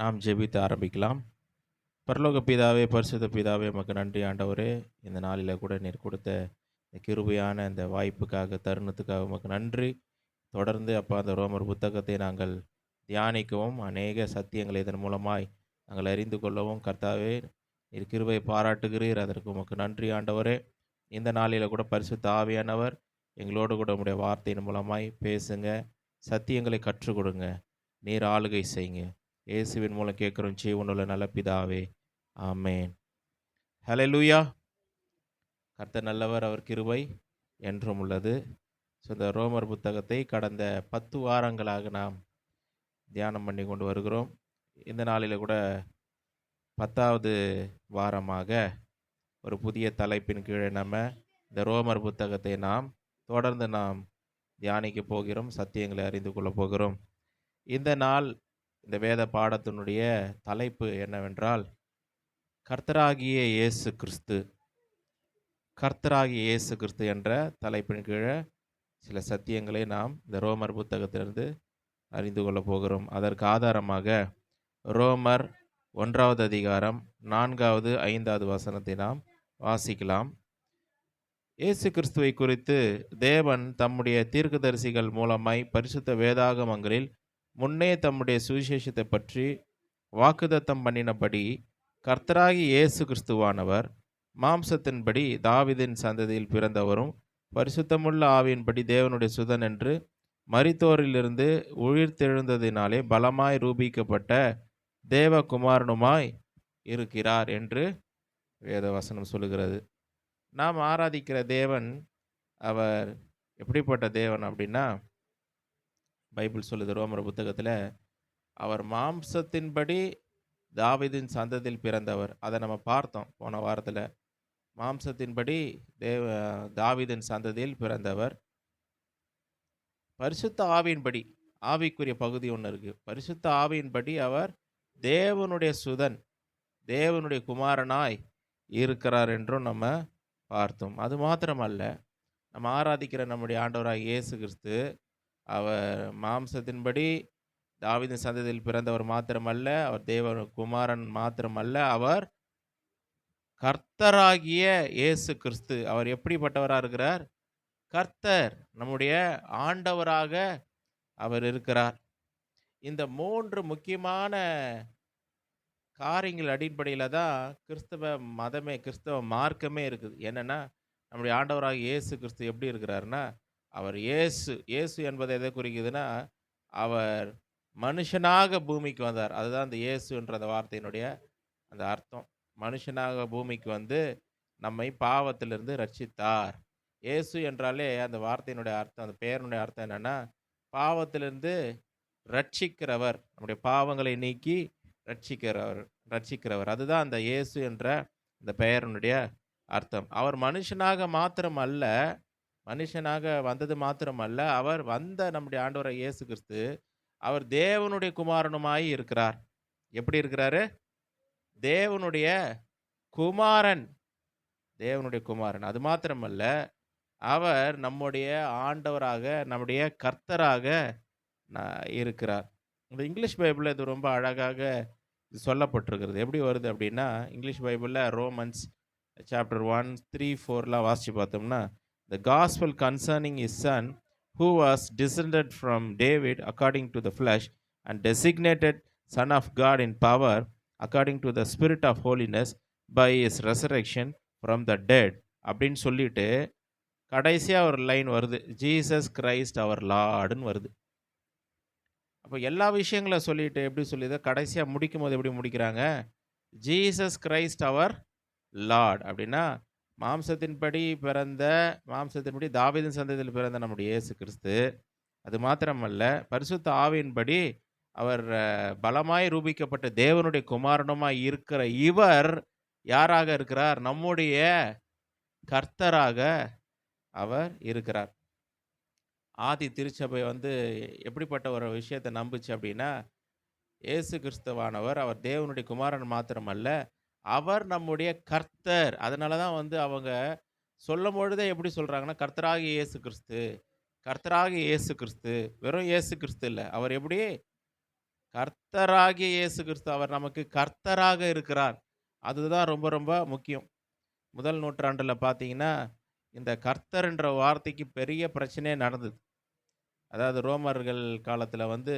நாம் ஜெபித்து ஆரம்பிக்கலாம். பரலோக பிதாவே, பரிசுத்த பிதாவே, உமக்கு நன்றி ஆண்டவரே. இந்த நாளில கூட நீர் கொடுத்த இந்த கிருபையான இந்த வாய்ப்புக்காக, தருணத்துக்காக உமக்கு நன்றி. தொடர்ந்து அப்பா அந்த ரோமர் புத்தகத்தை நாங்கள் தியானிக்கவும், அநேக சத்தியங்களை இதன் மூலமாய் நாங்கள் அறிந்து கொள்ளவும் கர்த்தாவே நீர் கிருபை பாராட்டுகிறீர். அதற்கு உமக்கு நன்றி ஆண்டவரே. இந்த நாளில கூட பரிசுத்த ஆவியானவர் எங்களோடு கூட உம்முடைய வார்த்தையின் மூலமாய் பேசுங்க. சத்தியங்களை கற்றுக் கொடுங்க. நீர் ஆளுகை செய்யுங்க. இயேசுவின் மூலம் கேட்கிறோம் ஜீவனுள்ள நல்ல பிதாவே, ஆமென். ஹல்லேலூயா. கர்த்தர் நல்லவர், அவர் கிருபை என்றும் உள்ளது. ஸோ இந்த ரோமர் புத்தகத்தை கடந்த 10 வாரங்களாக நாம் தியானம் பண்ணி கொண்டு வருகிறோம். இந்த நாளில் கூட 10வது வாரமாக ஒரு புதிய தலைப்பின் கீழே நம்ம இந்த ரோமர் புத்தகத்தை தொடர்ந்து நாம் தியானிக்க போகிறோம். சத்தியங்களை அறிந்து கொள்ள போகிறோம். இந்த நாள் இந்த வேத பாடத்தினுடைய தலைப்பு என்னவென்றால், கர்த்தராகிய இயேசு கிறிஸ்து. கர்த்தராகிய இயேசு கிறிஸ்து என்ற தலைப்பின் கீழே சில சத்தியங்களை நாம் இந்த ரோமர் புத்தகத்திலிருந்து அறிந்து கொள்ள போகிறோம். அதற்கு ஆதாரமாக ரோமர் 1வது அதிகாரம் 4வது 5வது வசனத்தை நாம் வாசிக்கலாம். இயேசு கிறிஸ்துவை குறித்து தேவன் தம்முடைய தீர்க்கதரிசிகள் மூலமாய் பரிசுத்த வேதாகமங்களில் முன்னே தம்முடைய சுவிசேஷத்தை பற்றி வாக்குத்தத்தம் பண்ணினபடி, கர்த்தராகி இயேசு கிறிஸ்துவானவர் மாம்சத்தின்படி தாவீதின் சந்ததியில் பிறந்தவரும், பரிசுத்தமுள்ள ஆவியின்படி தேவனுடைய சுதன் என்று மரித்தோரிலிருந்து உயிர்த்தெழுந்ததினாலே பலமாய் ரூபிக்கப்பட்ட தேவகுமாரனுமாய் இருக்கிறார் என்று வேதவசனம் சொல்லுகிறது. நாம் ஆராதிக்கிற தேவன் அவர் எப்படிப்பட்ட தேவன் அப்படின்னா, பைபிள் சொல்லுது ரோமர் புத்தகத்தில், அவர் மாம்சத்தின்படி தாவீதின் சந்ததியில் பிறந்தவர். அதை நம்ம பார்த்தோம் போன வாரத்தில். மாம்சத்தின்படி தாவீதின் சந்ததியில் பிறந்தவர். பரிசுத்த ஆவியின்படி, ஆவிக்குரிய பகுதி ஒன்று இருக்குது. பரிசுத்த ஆவியின்படி அவர் தேவனுடைய சுதன், தேவனுடைய குமாரனாய் இருக்கிறார் என்றும் நம்ம பார்த்தோம். அது மாத்திரமல்ல, நம்ம ஆராதிக்கிற நம்முடைய ஆண்டவராக இயேசு கிறிஸ்து அவர் மாம்சத்தின்படி தாவீதின் சந்ததியில் பிறந்தவர் மாத்திரமல்ல, அவர் தேவ குமாரன் மாத்திரமல்ல, அவர் கர்த்தராகிய இயேசு கிறிஸ்து. அவர் எப்படிப்பட்டவராக இருக்கிறார்? கர்த்தர், நம்முடைய ஆண்டவராக அவர் இருக்கிறார். இந்த 3 முக்கியமான காரியங்கள் அடிப்படையில் தான் கிறிஸ்தவ மதமே, கிறிஸ்தவ மார்க்கமே இருக்குது. என்னென்னா, நம்முடைய ஆண்டவராக இயேசு கிறிஸ்து எப்படி இருக்கிறாருன்னா, அவர் இயேசு என்பது எதை குறிக்குதுன்னா, அவர் மனுஷனாக பூமிக்கு வந்தார். அதுதான் அந்த இயேசுன்ற அந்த வார்த்தையினுடைய அந்த அர்த்தம். மனுஷனாக பூமிக்கு வந்து நம்மை பாவத்திலிருந்து ரட்சித்தார். இயேசு என்றாலே அந்த வார்த்தையினுடைய அர்த்தம், அந்த பெயருடைய அர்த்தம் என்னென்னா, பாவத்திலிருந்து ரட்சிக்கிறவர், நம்முடைய பாவங்களை நீக்கி ரட்சிக்கிறவர். அதுதான் அந்த இயேசு என்ற அந்த பெயருடைய அர்த்தம். அவர் மனுஷனாக வந்தது மாத்திரமல்ல, அவர் வந்த நம்முடைய ஆண்டவர் இயேசு கிறிஸ்து அவர் தேவனுடைய குமாரனுமாய் இருக்கிறார். எப்படி இருக்கிறாரு? தேவனுடைய குமாரன். தேவனுடைய குமாரன். அது மாத்திரமல்ல, அவர் நம்முடைய ஆண்டவராக, நம்முடைய கர்த்தராக இருக்கிறார். இந்த இங்கிலீஷ் பைபிளில் இது ரொம்ப அழகாக சொல்லப்பட்டிருக்கிறது. எப்படி வருது அப்படின்னா, இங்கிலீஷ் பைபிளில் ரோமன்ஸ் சாப்டர் 1, 3, 4 வாசித்து பார்த்தோம்னா, the gospel concerning his son who was descended from David according to the flesh and designated Son of God in power according to the Spirit of holiness by his resurrection from the dead அப்படின்னு சொல்லிட்டு கடைசியாக ஒரு line வருது, Jesus Christ அவர் லார்டுன்னு வருது. அப்போ எல்லா விஷயங்களும் சொல்லிட்டு எப்படி சொல்லியது, கடைசியாக முடிக்கும் போது எப்படி முடிக்கிறாங்க? ஜீசஸ் கிரைஸ்ட் அவர் லார்ட். அப்படின்னா மாம்சத்தின்படி தாவீதின் சந்ததியில் பிறந்த நம்முடைய இயேசு கிறிஸ்து. அது மாத்திரமல்ல, பரிசுத்த ஆவியின்படி அவர் பலமாய் ரூபிக்கப்பட்ட தேவனுடைய குமாரனுமாய் இருக்கிற இவர் யாராக இருக்கிறார்? நம்முடைய கர்த்தராக அவர் இருக்கிறார். ஆதி திருச்சபை வந்து எப்படிப்பட்ட ஒரு விஷயத்தை நம்புச்சு அப்படின்னா, இயேசு கிறிஸ்துவானவர் அவர் தேவனுடைய குமாரன் மாத்திரமல்ல, அவர் நம்முடைய கர்த்தர். அதனால தான் வந்து அவங்க சொல்லும் பொழுதே எப்படி சொல்கிறாங்கன்னா, கர்த்தராகிய இயேசு கிறிஸ்து, கர்த்தராகிய இயேசு கிறிஸ்து. வெறும் இயேசு கிறிஸ்து இல்லை, அவர் எப்படி கர்த்தராகிய இயேசு கிறிஸ்து அவர் நமக்கு கர்த்தராக இருக்கிறார். அதுதான் ரொம்ப ரொம்ப முக்கியம். முதல் நூற்றாண்டுல பார்த்தீங்கன்னா, இந்த கர்த்தர்ன்ற வார்த்தைக்கு பெரிய பிரச்சனையே நடந்தது. அதாவது ரோமர்கள் காலத்தில வந்து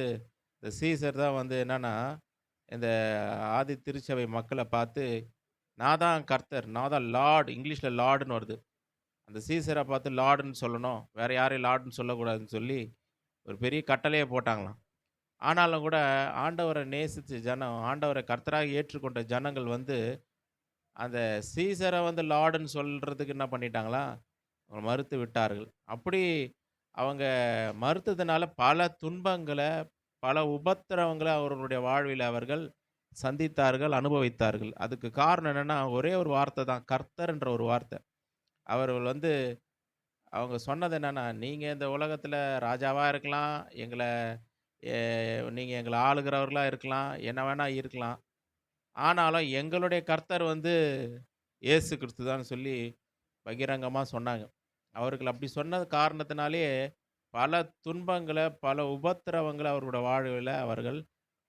இந்த சீசர் தான் வந்து என்னன்னா, இந்த ஆதி திருச்சபை மக்கள பார்த்து, "நான் தான் கர்த்தர், நான் தான் லார்ட்" இங்கிலீஷ்ல லார்டுன்னு வருது. அந்த சீசர பார்த்து லார்டுன்னு சொல்லணும். வேற யாரையும் லார்டுன்னு சொல்லக்கூடாதுன்னு சொல்லி, ஒரு பெரிய கட்டளையே போட்டாங்களாம். ஆனாலும் கூட ஆண்டவர நேசிச்ச ஜனம், ஆண்டவர கர்த்தராக ஏற்றுக்கொண்ட ஜனங்கள் வந்து, அந்த சீசர வந்து லார்டுன்னு சொல்றதுக்கு என்ன பண்ணிட்டாங்களாம், அவங்க மறுத்து விட்டார்கள். அப்படி அவங்க மறுத்ததுனால பல துன்பங்கள, பல உபத்திரவங்கள அவர்களுடைய வாழ்வில அவர்கள் சந்தித்தார்கள், அனுபவித்தார்கள். அதுக்கு காரணம் என்னன்னா, ஒரே ஒரு வார்த்த தான். கர்த்தர்ன்ற ஒரு வார்த்த. அவர்கள் வந்து அவங்க சொன்னது என்னன்னா, "நீங்க இந்த உலகத்தில ராஜாவா இருக்கலாம். எங்கள எ நீங்க எங்கள ஆளுகிறவர்களா இருக்கலாம். என்ன வேணா இருக்கலாம். ஆனாலும் எங்களுடைய கர்த்தர் வந்து இயேசு கிறிஸ்து தான்னு" சொல்லி பகிரங்கமா சொன்னாங்க. அவர்கள் அப்படி சொன்னது காரணத்தினாலேயே, பல துன்பங்கள, பல உபத்திரவங்கள அவர்களோட வாழ்வில அவர்கள்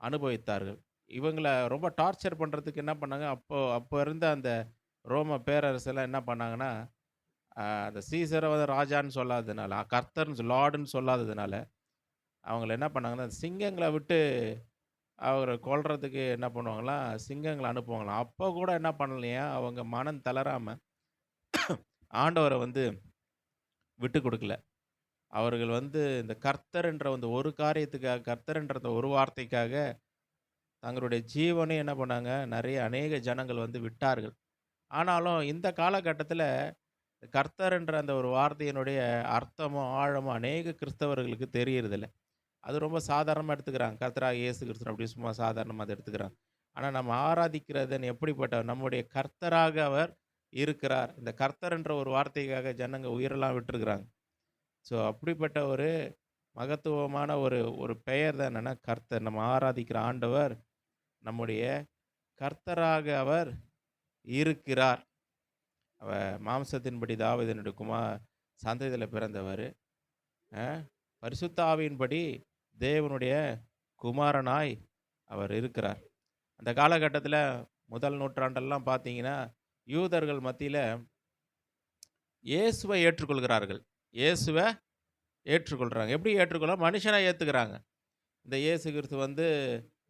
அனுபவித்தார்கள். இவங்கள ரொம்ப டார்ச்சர் பண்றதுக்கு என்ன பண்ணாங்க, அப்போ இருந்த அந்த ரோம பேரரசெல்லாம் என்ன பண்ணாங்கன்னா, அந்த சீசர வந்து ராஜான்னு சொல்லாததுனால, கர்த்தர்ன்னு லார்டுன்னு சொல்லாததுனால, அவங்கள என்ன பண்ணாங்கன்னா, சிங்கங்கள விட்டு அவர கொல்றதுக்கு என்ன பண்ணுவாங்களாம், சிங்கங்கள அனுப்புவாங்களாம். அப்போ கூட என்ன பண்ணலையாம், அவங்க மனம் தளராம ஆண்டவர வந்து விட்டுக் குடுக்கல. அவர்கள் வந்து இந்த கர்த்தர் என்ற அந்த ஒரு காரியத்துக்காக, கர்த்தர் என்ற அந்த ஒரு வார்த்தைக்காக தங்களுடைய ஜீவனையும் என்ன பண்ணாங்க, நெறைய அநேக ஜனங்கள் வந்து விட்டார்கள். ஆனாலும் இந்த காலகட்டத்தில கர்த்தர் என்ற அந்த ஒரு வார்த்தையினுடைய அர்த்தமும், ஆழமும் அநேக கிறிஸ்தவர்களுக்கு தெரியறதில்ல. அது ரொம்ப சாதாரணமா எடுத்துக்கிறாங்க. கர்த்தராகிய இயேசு கிறிஸ்துன்னு அப்படி சும்மா சாதாரணமா அத எடுத்துக்கிறாங்க. ஆனா நம்ம ஆராதிக்கிறதன் எப்படிப்பட்டவர்? நம்முடைய கர்த்தராக அவர் இருக்கிறார். இந்த கர்த்தர் என்ற ஒரு வார்த்தைக்காக ஜனங்க உயிரெல்லாம் விட்டுருக்கிறாங்க. ஸோ அப்படிப்பட்ட ஒரு மகத்துவமான ஒரு ஒரு பெயர் தான் என்னன்னா கர்த்தர். நம்ம ஆராதிக்கிற ஆண்டவர் நம்முடைய கர்த்தராக அவர் இருக்கிறார். மாம்சத்தின்படி தாவீதினுடைய சந்ததியில பிறந்தவர். அ பரிசுத்த ஆவியின்படி தேவனுடைய குமாரனாய் அவர் இருக்கிறார். அந்த காலகட்டத்தில முதல் நூற்றாண்டெல்லாம் பார்த்தீங்கன்னா, யூதர்கள் மத்தியில இயேசுவை ஏற்றுக்கொள்கிறார்கள். இயேசுவ ஏற்றுக்கொள்றாங்க. எப்படி ஏற்றுக்கொள்றாங்க? மனுஷனா ஏத்துக்கிறாங்க. இந்த இயேசு கிறிஸ்து வந்து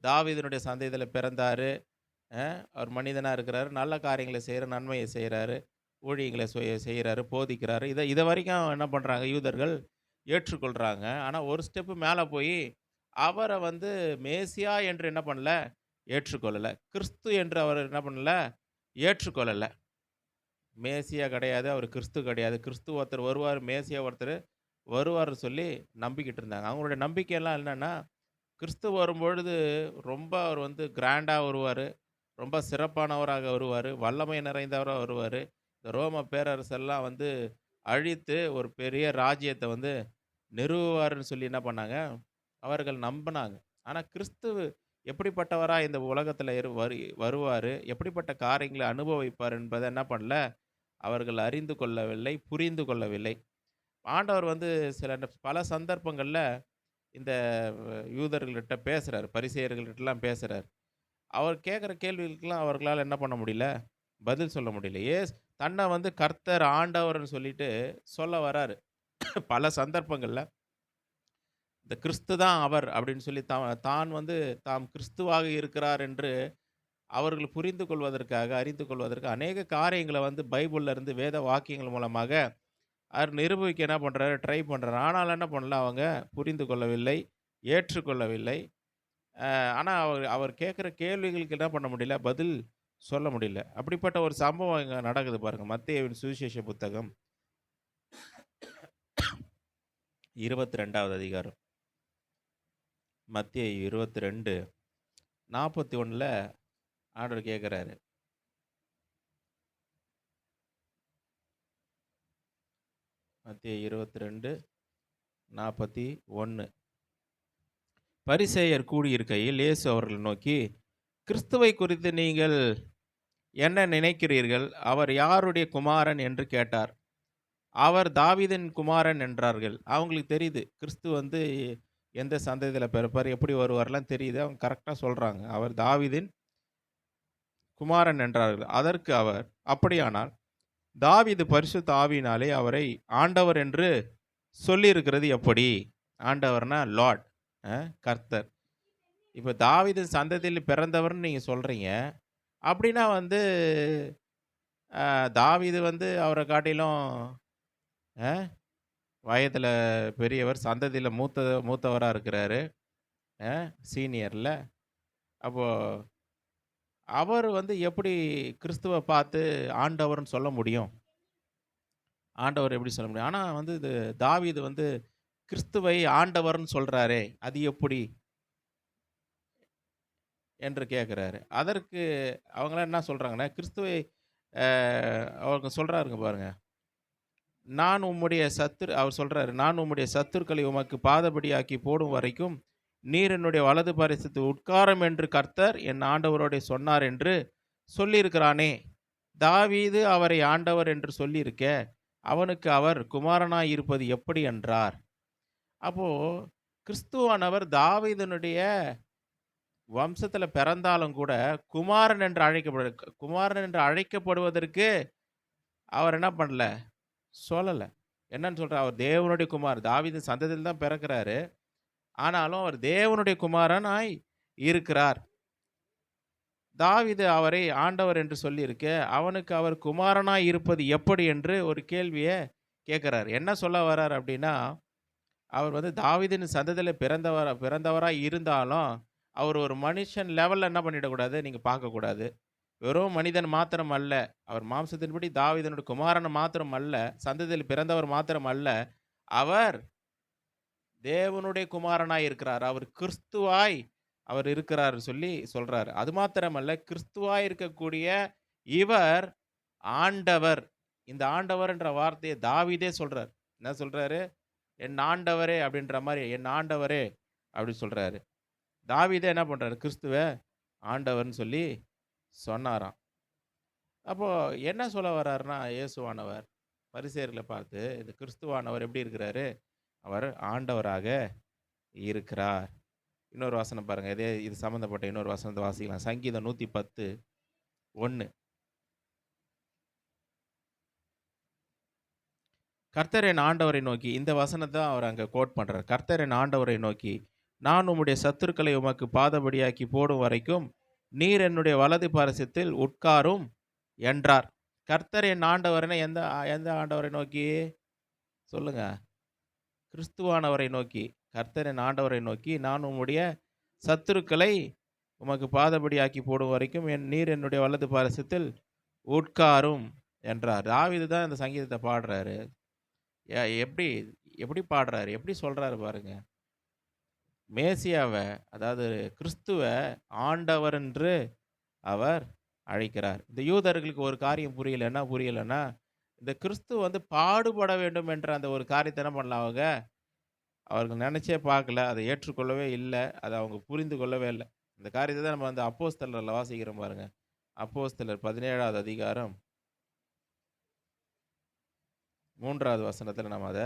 தாவீதினுடைய சந்ததியில பிறந்தாரு. அவர் மனிதனா இருக்கிறாரு. நல்ல காரியங்கள செய்றாரு, நன்மைய செய்றாரு, ஊழியங்கள செய்றாரு, போதிக்கிறாரு. இத வரைக்கும் என்ன பண்றாங்க? யூதர்கள் ஏற்றுக்கொள்றாங்க. ஆனா ஒரு ஸ்டெப் மேல போயி, அவர வந்து மேசியா என்று என்ன பண்ணல? ஏற்றுக்கொள்ளல. கிறிஸ்து என்று அவர் என்ன பண்ணல? ஏற்றுக்கொள்ளல. மேசியா கிடையாது. அவர் கிறிஸ்து கிடையாது. கிறிஸ்து ஒருத்தர் வருவாரு, மேசியா ஒருத்தர் வருவாருன்னு சொல்லி நம்பிக்கிட்டு இருந்தாங்க. அவங்களுடைய நம்பிக்கைலாம் என்னன்னா, கிறிஸ்து வரும்பொழுது ரொம்ப அவர் வந்து கிராண்டா வருவாரு. ரொம்ப சிறப்பானவராக வருவாரு. வல்லமை நிறைந்தவரா வருவாரு. இந்த ரோம பேரரசெல்லாம் வந்து அழித்து ஒரு பெரிய ராஜ்யத்த வந்து நிறுவுவாருன்னு சொல்லி என்ன பண்ணாங்க, அவர்கள் நம்புனாங்க. ஆனா கிறிஸ்து எப்படிப்பட்டவரா இந்த உலகத்தில வருவாரு, எப்படிப்பட்ட காரியங்களை அனுபவிப்பார் என்பதை என்ன பண்ணல, அவர்கள் அறிந்து கொள்ளவில்லை, புரிந்து கொள்ளவில்லை. ஆண்டவர் வந்து பல சந்தர்ப்பங்கள்ல இந்த யூதர்கள்ட்ட பேசுறாரு. பரிசேயர்கள்ட்டலாம் பேசுறாரு. அவர் கேட்கிற கேள்விகளுக்கெல்லாம் அவர்களால என்ன பண்ண முடியல? பதில் சொல்ல முடியல. தன்னை வந்து கர்த்தர், ஆண்டவர்ன்னு சொல்லிட்டு சொல்ல வராரு. பல சந்தர்ப்பங்கள்ல இந்த கிறிஸ்து தான் அவர் அப்படின்னு சொல்லி தான் வந்து தாம் கிறிஸ்துவாக இருக்கிறார் என்று அவர்கள் புரிந்து கொள்வதற்காக, அறிந்து கொள்வதற்கு அநேக காரியங்கள வந்து பைபிள்ல இருந்து வேத வாக்கியங்கள் மூலமாக அவர் நிரூபிக்க என்ன பண்றாரு? ட்ரை பண்றாரு. ஆனாலும் என்ன பண்ணல அவங்க புரிந்து கொள்ளவில்லை, ஏற்றுக்கொள்ளவில்லை. ஆனா அவர் அவர் கேட்கிற கேள்விகளுக்கு என்ன பண்ண முடியல? பதில் சொல்ல முடியல. அப்படிப்பட்ட ஒரு சம்பவம் இங்க நடக்குது பாருங்க. மத்தேயுவின் சுவிசேஷ புத்தகம் 22வது அதிகாரம். மத்தேயு 22 41ல ஆண்டவர் கேட்கிறாரு. மத்தேயு 22 41 பரிசேயர் கூடியிருக்கையில் இயேசு அவர்களை நோக்கி, கிறிஸ்துவை குறித்து நீங்கள் என்ன நினைக்கிறீர்கள்? அவர் யாருடைய குமாரன் என்று கேட்டார். அவர் தாவீதின் குமாரன் என்றார்கள். அவங்களுக்கு தெரியுது. கிறிஸ்து வந்து எந்த சந்ததியில பிறப்பார், எப்படி வருவார்லாம் தெரியுது. அவங்க கரெக்ட்டா சொல்றாங்க. அவர் தாவீதின் குமாரன் என்றார்கள். அதற்கு அவர், அப்படியானால் தாவீது பரிசுத்த ஆவியினாலே அவரை ஆண்டவர் என்று சொல்லியிருக்கிறது எப்படி? ஆண்டவர்னா லார்ட், கர்த்தர். இப்ப தாவீது சந்ததியில் பிறந்தவர்ன்னு நீங்க சொல்றீங்க. அப்படின்னா வந்து தாவீது வந்து அவர காட்டிலும் அ வயதில பெரியவர், சந்ததியில மூத்தவரா இருக்கிறாரு. சீனியர்ல. அப்போ அவர் வந்து எப்படி கிறிஸ்துவ பார்த்து ஆண்டவர்ன்னு சொல்ல முடியும்? ஆண்டவர் எப்படி சொல்ல முடியும்? ஆனா வந்து இது தாவீது வந்து கிறிஸ்துவை ஆண்டவர்ன்னு சொல்றாரே, அது எப்படி? என்று கேட்கிறாரு. அதற்கு அவங்கலாம் என்ன சொல்றாங்கன்னா, கிறிஸ்துவை அ அவங்க சொல்றாருங்க பாருங்க. அவர் சொல்றாரு, "நான் உம்முடைய சத்துருக்களை உமக்கு பாதபடியாக்கி போடும் வரைக்கும், நீர் என்னுடைய வலது பாரிசத்தில் உட்காரும் என்று கர்த்தர் என் ஆண்டவரோடே சொன்னார் என்று சொல்லியிருக்கிறானே. தாவீது அவரை ஆண்டவர் என்று சொல்லியிருக்க, அவனுக்கு அவர் குமாரனாய் இருப்பது எப்படி என்றார்." அப்போ கிறிஸ்துவானவர் தாவீதினுடைய வம்சத்தில பிறந்தாலும் கூட, குமாரன் என்று அழைக்கப்படுவதற்கு அவர் என்ன பண்ணல? சொல்லல. என்னன்னு சொல்றார்? அவர் தேவனுடைய குமாரன். தாவீது சந்ததியில தான் பிறக்கிறாரு. ஆனாலும் அவர் தேவனுடைய குமாரனாய் இருக்கிறார். தாவீது அவரை ஆண்டவர் என்று சொல்லியிருக்க, அவனுக்கு அவர் குமாரனாய் இருப்பது எப்படி என்று ஒரு கேள்விய கேட்கிறார். என்ன சொல்ல வர்றார் அப்படின்னா, அவர் வந்து தாவீதின் சந்ததியில பிறந்தவரா இருந்தாலும், அவர் ஒரு மனுஷன் லெவல்ல என்ன பண்ணிடக்கூடாது, நீங்க பார்க்கக்கூடாது. வெறும் மனிதன் மாத்திரம் அல்ல. அவர் மாம்சத்தின்படி தாவீதினுடைய குமாரன் மாத்திரம் அல்ல. சந்ததியில் பிறந்தவர் மாத்திரம் அல்ல. அவர் தேவனுடைய குமாரனாய் இருக்கிறார். அவர் கிறிஸ்துவாய் அவர் இருக்கிறார் சொல்லி சொல்றாரு. அது மாத்திரமல்ல, கிறிஸ்துவாய் இருக்கக்கூடிய இவர் ஆண்டவர். இந்த ஆண்டவர் என்ற வார்த்தையை தாவீதே சொல்றார். என்ன சொல்றாரு? "என் ஆண்டவரே" அப்படின்ற மாரி, "என் ஆண்டவரே" அப்படி சொல்றாரு. தாவீதே என்ன பண்றாரு? கிறிஸ்துவ ஆண்டவர்ன்னு சொல்லி சொன்னாராம். அப்போ என்ன சொல்ல வர்றாருன்னா, இயேசுவானவர் பரிசேயர்கள பார்த்து, இந்த கிறிஸ்துவானவர் எப்படி இருக்கிறாரு? அவர் ஆண்டவராக இருக்கிறார். இன்னொரு வசனம் பாருங்க. இது சம்மந்தப்பட்ட இன்னொரு வசனத்த வாசிக்கலாம். சங்கீதம் 110, 1. கர்த்தர் என் ஆண்டவரை நோக்கி, இந்த வசனத்த அவர் அங்க கோட் பண்றார். கர்த்தர் என் ஆண்டவரை நோக்கி, நான் உம்முடைய சத்துருக்களை உமக்கு பாதபடியாக்கி போடும் வரைக்கும், நீர் என்னுடைய வலது பாரிசத்தில் உட்காரும் என்றார். கர்த்தர் என் ஆண்டவர்னா எந்த எந்த ஆண்டவரை நோக்கி? சொல்லுங்க. கிறிஸ்துவானவரை நோக்கி. கர்த்தர் என் ஆண்டவரை நோக்கி, நான் உம்முடைய சத்துருக்களை உமக்கு பாதபடியாக்கி போடும் வரைக்கும், நீர் என்னுடைய வலது பாரிசத்தில் உட்காரும் என்றார். தாவீது தான் இந்த சங்கீதத்த பாடுறாரு. எப்படி எப்படி பாடுறாரு? எப்படி சொல்றாரு பாருங்க. மேசியாவ, அதாவது கிறிஸ்துவ ஆண்டவர் என்று அவர் அழைக்கிறார். இந்த யூதர்களுக்கு ஒரு காரியம் புரியல. என்ன புரியலன்னா, இந்த கிறிஸ்து வந்து பாடுபட வேண்டும் என்ற அந்த ஒரு காரியத்த என்ன பண்ணல அவங்க? அவர்கள் நெனச்சே பார்க்கல. அதை ஏற்றுக்கொள்ளவே இல்ல. அத அவங்க புரிந்து கொள்ளவே இல்ல. இந்த காரியத்த தான் நம்ம வந்து அப்போஸ்தலர்ல வாசிக்கிறோம் பாருங்க. அப்போஸ்தலர் 17வது அதிகாரம் 3வது வசனத்தில நம்ம அத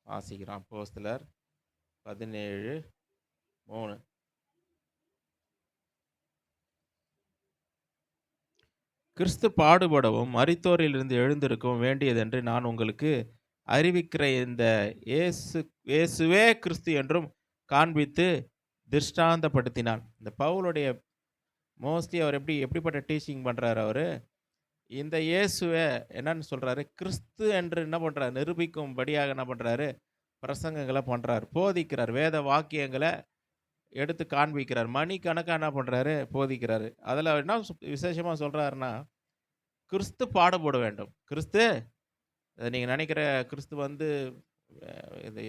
வாசிக்கிறோம். அப்போஸ்தலர் 17:3. கிறிஸ்து பாடுபடவும், மரித்தோரிலிருந்து எழுந்திருக்கவும் வேண்டியதென்று நான் உங்களுக்கு அறிவிக்கிற இந்த இயேசுவே கிறிஸ்து என்றும் காண்பித்து திருஷ்டாந்தப்படுத்தினான். இந்த பவுலுடைய மோஸ்ட்லி அவர் எப்படிப்பட்ட டீச்சிங் பண்றாரு அவரு? இந்த இயேசுவ என்னன்னு சொல்றாரு? கிறிஸ்து என்று என்ன பண்றாரு? நிரூபிக்கும்படியாக என்ன பண்றாரு? பிரசங்கங்கள பண்றார். போதிக்கிறார். வேத வாக்கியங்கள எடுத்து காண்பிக்கிறார். மணிக்கணக்கா என்ன பண்றாரு? போதிக்கிறாரு. அதுல என்ன விசேஷமா சொல்றாருன்னா, கிறிஸ்து பாடுபட வேண்டும். நீங்க நினைக்கிற கிறிஸ்து வந்து இது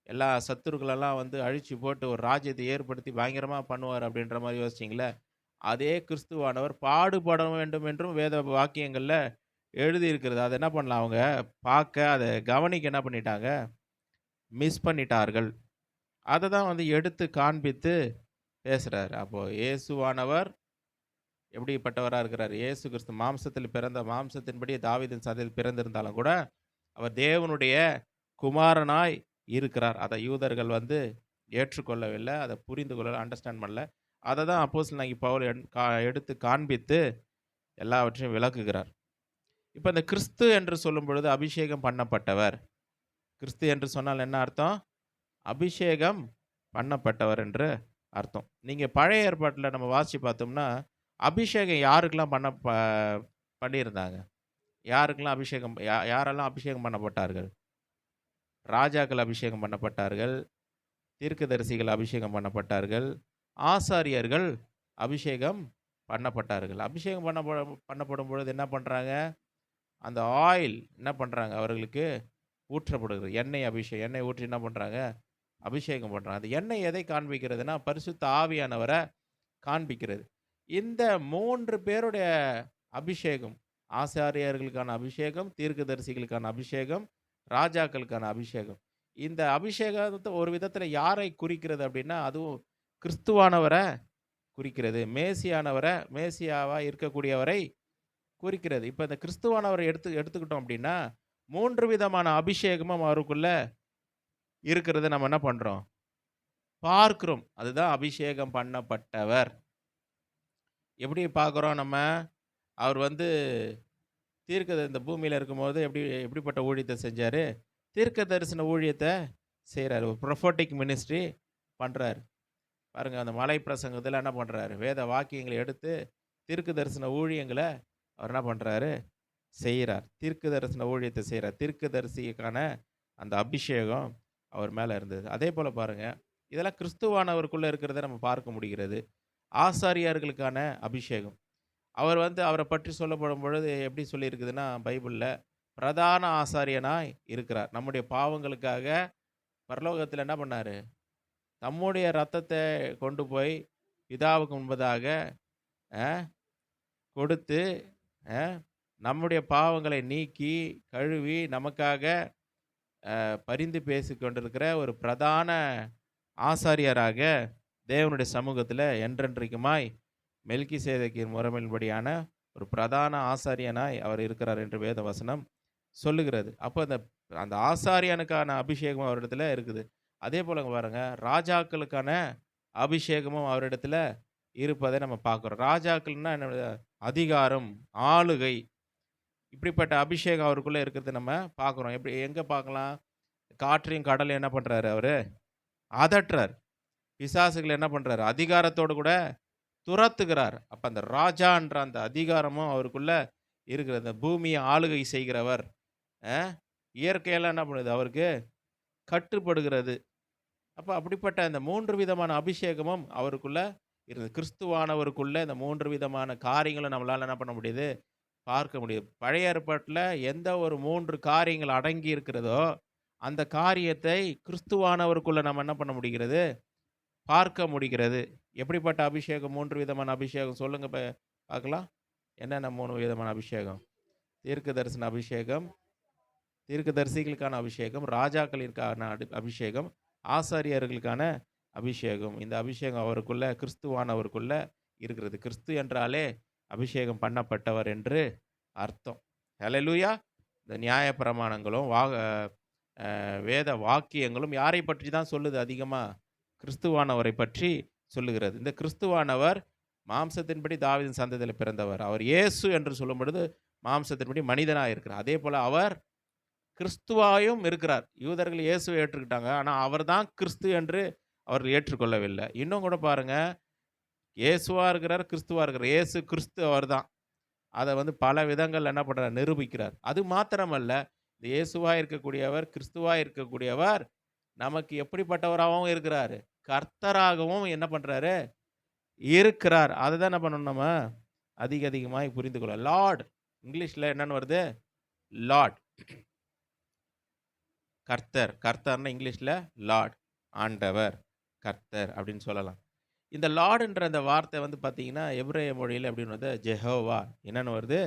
எல்லா சத்துருக்களெல்லாம் வந்து அழிச்சு போட்டு ஒரு ராஜ்யத்தை ஏற்படுத்தி பயங்கரமா பண்ணுவார் அப்படின்ற மாரி யோசிச்சீங்கள்ல, அதே கிறிஸ்துவானவர் பாடுபட வேண்டும் என்றும் வேத வாக்கியங்கள்ல எழுதியிருக்கிறது. அத என்ன பண்ணல அவங்க அத கவனிக்க என்ன பண்ணிட்டாங்க? மிஸ் பண்ணிட்டார்கள். அத தான் வந்து எடுத்து காண்பித்து பேசுறாரு. அப்போ இயேசுவானவர் எப்படிப்பட்டவரா இருக்கிறார்? இயேசு கிறிஸ்து மாம்சத்தின்படி தாவீதின் சந்ததியில் பிறந்திருந்தாலும் கூட, அவர் தேவனுடைய குமாரனாய் இருக்கிறார். அத யூதர்கள் வந்து ஏற்றுக்கொள்ளவில்லை, அதை புரிந்து கொள்ளல, அண்டர்ஸ்டாண்ட் பண்ணல. அதை தான் அப்போஸ்தலனாகிய பவுல் எடுத்து காண்பித்து எல்லாவற்றையும் விளக்குகிறார். இப்போ இந்த கிறிஸ்து என்று சொல்லும் பொழுது அபிஷேகம் பண்ணப்பட்டவர். கிறிஸ்து என்று சொன்னால் என்ன அர்த்தம்? அபிஷேகம் பண்ணப்பட்டவர் என்று அர்த்தம். நீங்கள் பழைய ஏற்பாட்டில் நம்ம வாசித்து பார்த்தோம்னா, அபிஷேகம் யாருக்கெல்லாம் பண்ணியிருந்தாங்க? யாருக்கெல்லாம் அபிஷேகம் யாரெல்லாம் அபிஷேகம் பண்ணப்பட்டார்கள்? ராஜாக்கள் அபிஷேகம் பண்ணப்பட்டார்கள், தீர்க்கதரிசிகள் அபிஷேகம் பண்ணப்பட்டார்கள், ஆசாரியர்கள் அபிஷேகம் பண்ணப்பட்டார்கள். அபிஷேகம் பண்ணப்படும் பொழுது என்ன பண்ணுறாங்க? அந்த ஆயில் என்ன பண்ணுறாங்க? அவர்களுக்கு ஊற்றப்படுகிறது. எண்ணெய் ஊற்றி என்ன பண்ணுறாங்க? அபிஷேகம் பண்ணுறாங்க. அந்த எண்ணெய் எதை காண்பிக்கிறதுனா, பரிசுத்த ஆவியானவரை காண்பிக்கிறது. இந்த 3 பேருடைய அபிஷேகம், ஆசாரியர்களுக்கான அபிஷேகம், தீர்க்கதரிசிகளுக்கான அபிஷேகம், ராஜாக்களுக்கான அபிஷேகம். இந்த அபிஷேகத்தை ஒரு விதத்தில் யாரை குறிக்கிறது அப்படின்னா, அதுவும் கிறிஸ்துவானவரை குறிக்கிறது. மேசியாவாக இருக்கக்கூடியவரை குறிக்கிறது. இப்போ இந்த கிறிஸ்துவானவரை எடுத்துக்கிட்டோம் அப்படின்னா, 3 விதமான அபிஷேகமும் அவருக்குள்ள இருக்கிறத நம்ம என்ன பண்ணுறோம்? பார்க்கிறோம். அதுதான் அபிஷேகம் பண்ணப்பட்டவர். எப்படி பார்க்குறோம் நம்ம? அவர் இந்த பூமியில் இருக்கும்போது எப்படிப்பட்ட ஊழியத்தை செஞ்சார்? தீர்க்க தரிசன ஊழியத்தை செய்கிறார். ஒரு ப்ரொஃபட்டிக் மினிஸ்ட்ரி பண்ணுறாரு. பாருங்கள், அந்த மலை பிரசங்கத்தில் என்ன பண்ணுறாரு? வேத வாக்கியங்களை எடுத்து தீர்க்க தரிசன ஊழியங்களை அவர் என்ன பண்ணுறாரு? செய்கிறார். தீர்க்க தரிசன ஊழியத்தை செய்கிறார். தீர்க்க தரிசிக்கான அந்த அபிஷேகம் அவர் மேலே இருந்தது. அதே போல் பாருங்கள், இதெல்லாம் கிறிஸ்துவானவருக்குள்ளே இருக்கிறத நம்ம பார்க்க முடிகிறது. ஆசாரியர்களுக்கான அபிஷேகம், அவரை பற்றி சொல்லப்படும் பொழுது எப்படி சொல்லியிருக்குதுன்னா, பைபிளில் பிரதான ஆசாரியனாய் இருக்கிறார். நம்முடைய பாவங்களுக்காக பரலோகத்தில் என்ன பண்ணார்? தம்முடைய இரத்தத்தை கொண்டு போய் பிதாவுக்கு முன்பதாக கொடுத்து நம்முடைய பாவங்களை நீக்கி கழுவி நமக்காக பரிந்து பேசி கொண்டிருக்கிற ஒரு பிரதான ஆசாரியராக தேவனுடைய சமூகத்தில் என்றென்றைக்குமாய் மெல்கிசேதேக்கின் முறைமையின்படியான ஒரு பிரதான ஆசாரியனாய் அவர் இருக்கிறார் என்று வேத வசனம் சொல்லுகிறது. அப்போ அந்த ஆசாரியனுக்கான அபிஷேகம் அவரிடத்துல இருக்குது. அதே போல பாருங்க, ராஜாக்களுக்கான அபிஷேகமும் அவரிடத்துல இருப்பதை நம்ம பார்க்குறோம். ராஜாக்கள்னா என்ன? அதிகாரம், ஆளுகை, இப்படிப்பட்ட அபிஷேகம் அவருக்குள்ளே இருக்கிறத நம்ம பார்க்குறோம். எங்கே பார்க்கலாம்? காற்றையும் கடலையும் என்ன பண்ணுறாரு? அவர் அதட்டுறார். பிசாசுகள் என்ன பண்ணுறாரு? அதிகாரத்தோடு கூட துரத்துகிறார். அப்போ அந்த ராஜான்ற அந்த அதிகாரமும் அவருக்குள்ள இருக்கிறது. அந்த பூமியை ஆளுகை செய்கிறவர். இயற்கையெல்லாம் என்ன பண்ணுது? அவருக்கு கட்டுப்படுகிறது. அப்போ அப்படிப்பட்ட இந்த 3 விதமான அபிஷேகமும் அவருக்குள்ள இருந்தது. கிறிஸ்துவானவருக்குள்ள இந்த 3 விதமான காரியங்களும் நம்மளால் என்ன பண்ண முடியுது? பார்க்க முடியுது. பழைய ஏற்பாட்டில் எந்த ஒரு 3 காரியங்கள் அடங்கி இருக்கிறதோ அந்த காரியத்தை கிறிஸ்துவானவருக்குள்ள நம்ம என்ன பண்ண முடிகிறது? பார்க்க முடிகிறது. எப்படிப்பட்ட அபிஷேகம்? 3 விதமான அபிஷேகம் சொல்லுங்க பார்க்கலாம். என்னென்ன 3 விதமான அபிஷேகம்? தீர்க்க தரிசன அபிஷேகம், தீர்க்கதரிசிகளுக்கான அபிஷேகம், ராஜாக்களிற்கான அபிஷேகம், ஆசாரியர்களுக்கான அபிஷேகம். இந்த அபிஷேகம் அவருக்குள்ள, கிறிஸ்துவானவருக்குள்ள இருக்கிறது. கிறிஸ்து என்றாலே அபிஷேகம் பண்ணப்பட்டவர் என்று அர்த்தம். ஹல்லேலூயா. இந்த நியாய பிரமாணங்களும் வேத வாக்கியங்களும் யாரை பற்றி தான் சொல்லுது? அதிகமாக கிறிஸ்துவானவரை பற்றி சொல்லுகிறது. இந்த கிறிஸ்துவானவர் மாம்சத்தின்படி தாவீதின் சந்ததியில் பிறந்தவர். அவர் இயேசு என்று சொல்லும் பொழுது மாம்சத்தின்படி மனிதனாக இருக்கிறார். அதே போல் அவர் கிறிஸ்துவாயும் இருக்கிறார். யூதர்கள் இயேசுவை ஏற்றுக்கிட்டாங்க, ஆனால் அவர் தான் கிறிஸ்து என்று அவர்கள் ஏற்றுக்கொள்ளவில்லை. இன்னும் கூட பாருங்கள், இயேசுவாக இருக்கிறார், கிறிஸ்துவாக இருக்கிறார். இயேசு கிறிஸ்து அவர் தான். அதை பல விதங்கள் என்ன பண்ணுறார்? நிரூபிக்கிறார். அது மாத்திரமல்ல, இந்த இயேசுவாக இருக்கக்கூடியவர், கிறிஸ்துவாக இருக்கக்கூடியவர் நமக்கு எப்படிப்பட்டவராகவும் இருக்கிறார்? கர்த்தராகவும் என்ன பண்ணுறாரு? இருக்கிறார். அதை தான் என்ன பண்ணணும்? நம்ம அதிகமாக புரிந்து கொள்ள. லார்ட், இங்கிலீஷில் என்னன்னு வருது? லார்ட். கர்த்தர். கர்த்தர்னா இங்கிலீஷில் லார்ட், ஆண்டவர், கர்த்தர் அப்படின்னு சொல்லலாம். இந்த லார்டுன்ற அந்த வார்த்தை பார்த்தீங்கன்னா எபிரேய மொழியில் அப்படின்னு வருது ஜெஹோவா. என்னென்னு வருது?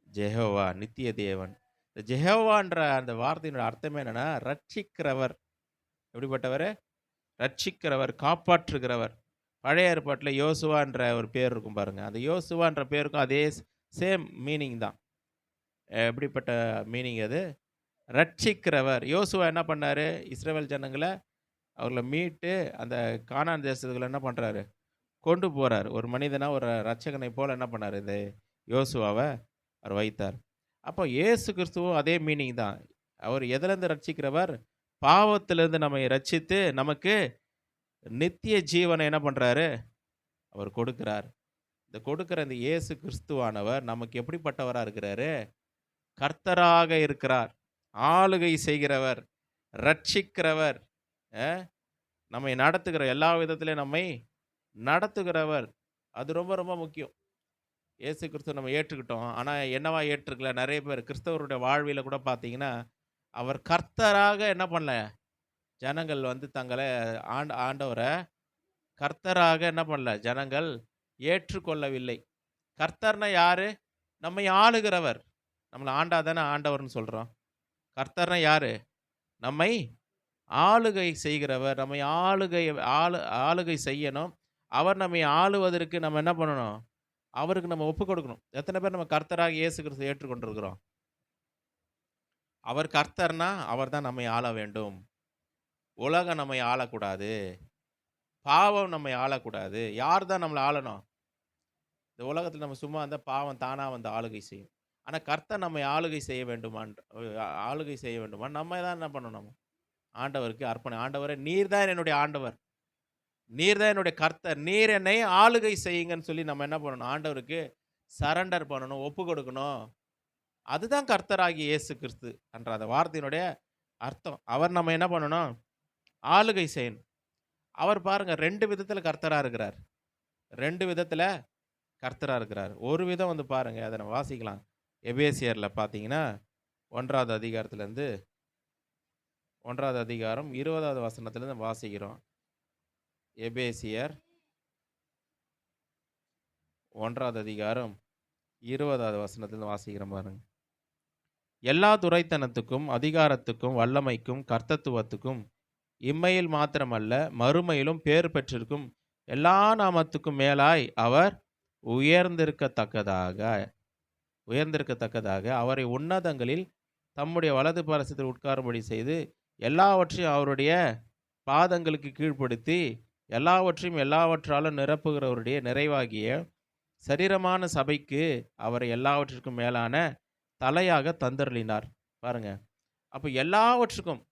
ஜெஹோவா, நித்திய தேவன். இந்த ஜெஹோவான்ற அந்த வார்த்தையினோட அர்த்தமே என்னென்னா ரட்சிக்கிறவர். எப்படிப்பட்டவர்? ரட்சிக்கிறவர், காப்பாற்றுகிறவர். பழைய ஏற்பாட்டில் யோசுவான்ற ஒரு பேர் இருக்கும் பாருங்கள். அந்த யோசுவான்ற பேருக்கும் அதே சேம் மீனிங் தான். எப்படிப்பட்ட மீனிங் அது? ரட்சிக்கிறவர். யோசுவா என்ன பண்ணார்? இஸ்ரவேல் ஜனங்களை அவர்கள மீட்டு அந்த கானான் தேசத்துக்குள்ள என்ன பண்றாரு? கொண்டு போறாரு. ஒரு மனிதனா, ஒரு இரட்சகனைப் போல என்ன பண்ணாரு? இந்த யோசுவாவ அவர் வைத்தார். அப்போ இயேசு கிறிஸ்துவும் அதே மீனிங் தான். அவர் எதிலிருந்து ரட்சிக்கிறவர்? பாவத்திலிருந்து நம்மை ரட்சித்து, நமக்கு நித்திய ஜீவனை என்ன பண்றாரு? அவர் கொடுக்கிறார். இந்த கொடுக்கிற இந்த இயேசு கிறிஸ்துவானவர் நமக்கு எப்படிப்பட்டவரா இருக்கிறாரு? கர்த்தராக இருக்கிறார். ஆளுகை செய்கிறவர், ரட்சிக்கிறவர், அ நம்மை நடத்துகிற எல்லா விதத்திலும் நம்மை நடத்துகிறவர். அது ரொம்ப ரொம்ப முக்கியம். இயேசு கிறிஸ்துவ நம்ம ஏற்றுக்கிட்டோம். ஆனா என்னவா ஏற்றுக்கல? நெறைய பேர் கிறிஸ்தவருடைய வாழ்வில கூட பார்த்தீங்கன்னா, அவர் கர்த்தராக என்ன பண்ணல? ஜனங்கள் வந்து தங்கள ஆண்டவர கர்த்தராக என்ன பண்ணல? ஜனங்கள் ஏற்றுக்கொள்ளவில்லை. கர்த்தர்னா யாரு? நம்மை ஆளுகிறவர். நம்மள ஆண்டா தானே ஆண்டவர்ன்னு சொல்றோம். கர்த்தர்னா யாரு? நம்மை ஆளுகை செய்கிறவர். நம்மை ஆளுகை செய்யணும். அவர் நம்மை ஆளுவதற்கு நம்ம என்ன பண்ணணும்? அவருக்கு நம்ம ஒப்புக் கொடுக்கணும். எத்தனை பேர் நம்ம கர்த்தராகிய இயேசு கிறிஸ்துவை ஏற்றுக்கொண்டிருக்கிறோம்? அவர் கர்த்தர்னா, அவர் தான் நம்மை ஆள வேண்டும். உலகம் நம்மை ஆளக்கூடாது. பாவம் நம்மை ஆளக்கூடாது. யார் தான் நம்மள ஆளணும்? இந்த உலகத்தில நம்ம சும்மா இருந்தா பாவம் தானா வந்து ஆளுகை செய்யும். ஆனா கர்த்தர் நம்மை ஆளுகை செய்ய ஆளுகை செய்ய வேண்டுமா, நம்ம தான் என்ன பண்ணணும்? ஆண்டவருக்கு ஆண்டவரே நீர் தான் என்னுடைய ஆண்டவர். நீர் தான் என்னுடைய கர்த்தர். நீர் என்னை ஆளுகை செய்யுங்கன்னு சொல்லி நம்ம என்ன பண்ணணும்? ஆண்டவருக்கு சரண்டர் பண்ணணும், ஒப்புக் கொடுக்கணும். அதுதான் கர்த்தராகிய இயேசு கிறிஸ்து என்ற அந்த வார்த்தையினுடைய அர்த்தம். அவர் நம்ம என்ன பண்ணணும்? ஆளுகை செய்யணும். அவர் பாருங்க 2 விதத்தில கர்த்தரா இருக்கிறார். 2 விதத்தில கர்த்தரா இருக்கிறார். ஒரு விதம் வந்து பாருங்க, அத நம்ம வாசிக்கலாம். எபேசியர்ல பார்த்தீங்கன்னா, 1வது அதிகாரத்திலிருந்து 1வது அதிகாரம் 20வது வசனத்திலிருந்து வாசிக்கிறோம். எபேசியர் 1வது அதிகாரம் 20வது வசனத்திலிருந்து வாசிக்கிறேன் பாருங்க. எல்லா துரைத்தனத்துக்கும், அதிகாரத்துக்கும், வல்லமைக்கும், கர்த்தத்துவத்துக்கும் இம்மையில் மாத்திரமல்ல, மறுமையிலும் பேர் பெற்றிருக்கும் எல்லா நாமத்துக்கும் மேலாய் அவர் உயர்ந்திருக்கத்தக்கதாக உயர்ந்திருக்கத்தக்கதாக அவரை உன்னதங்களில் தம்முடைய வலது பாரசத்தில் உட்காரும்படி செய்து, எல்லாவற்றையும் அவருடைய பாதங்களுக்கு கீழ்ப்படுத்தி, எல்லாவற்றையும் எல்லாவற்றாலும் நிரப்புகிறவருடைய நிறைவாகிய சரீரமான சபைக்கு அவரை எல்லாவற்றிற்கும் மேலான தலையாக தந்தருளினார். பாருங்க. அப்ப எல்லாவற்றுக்கும்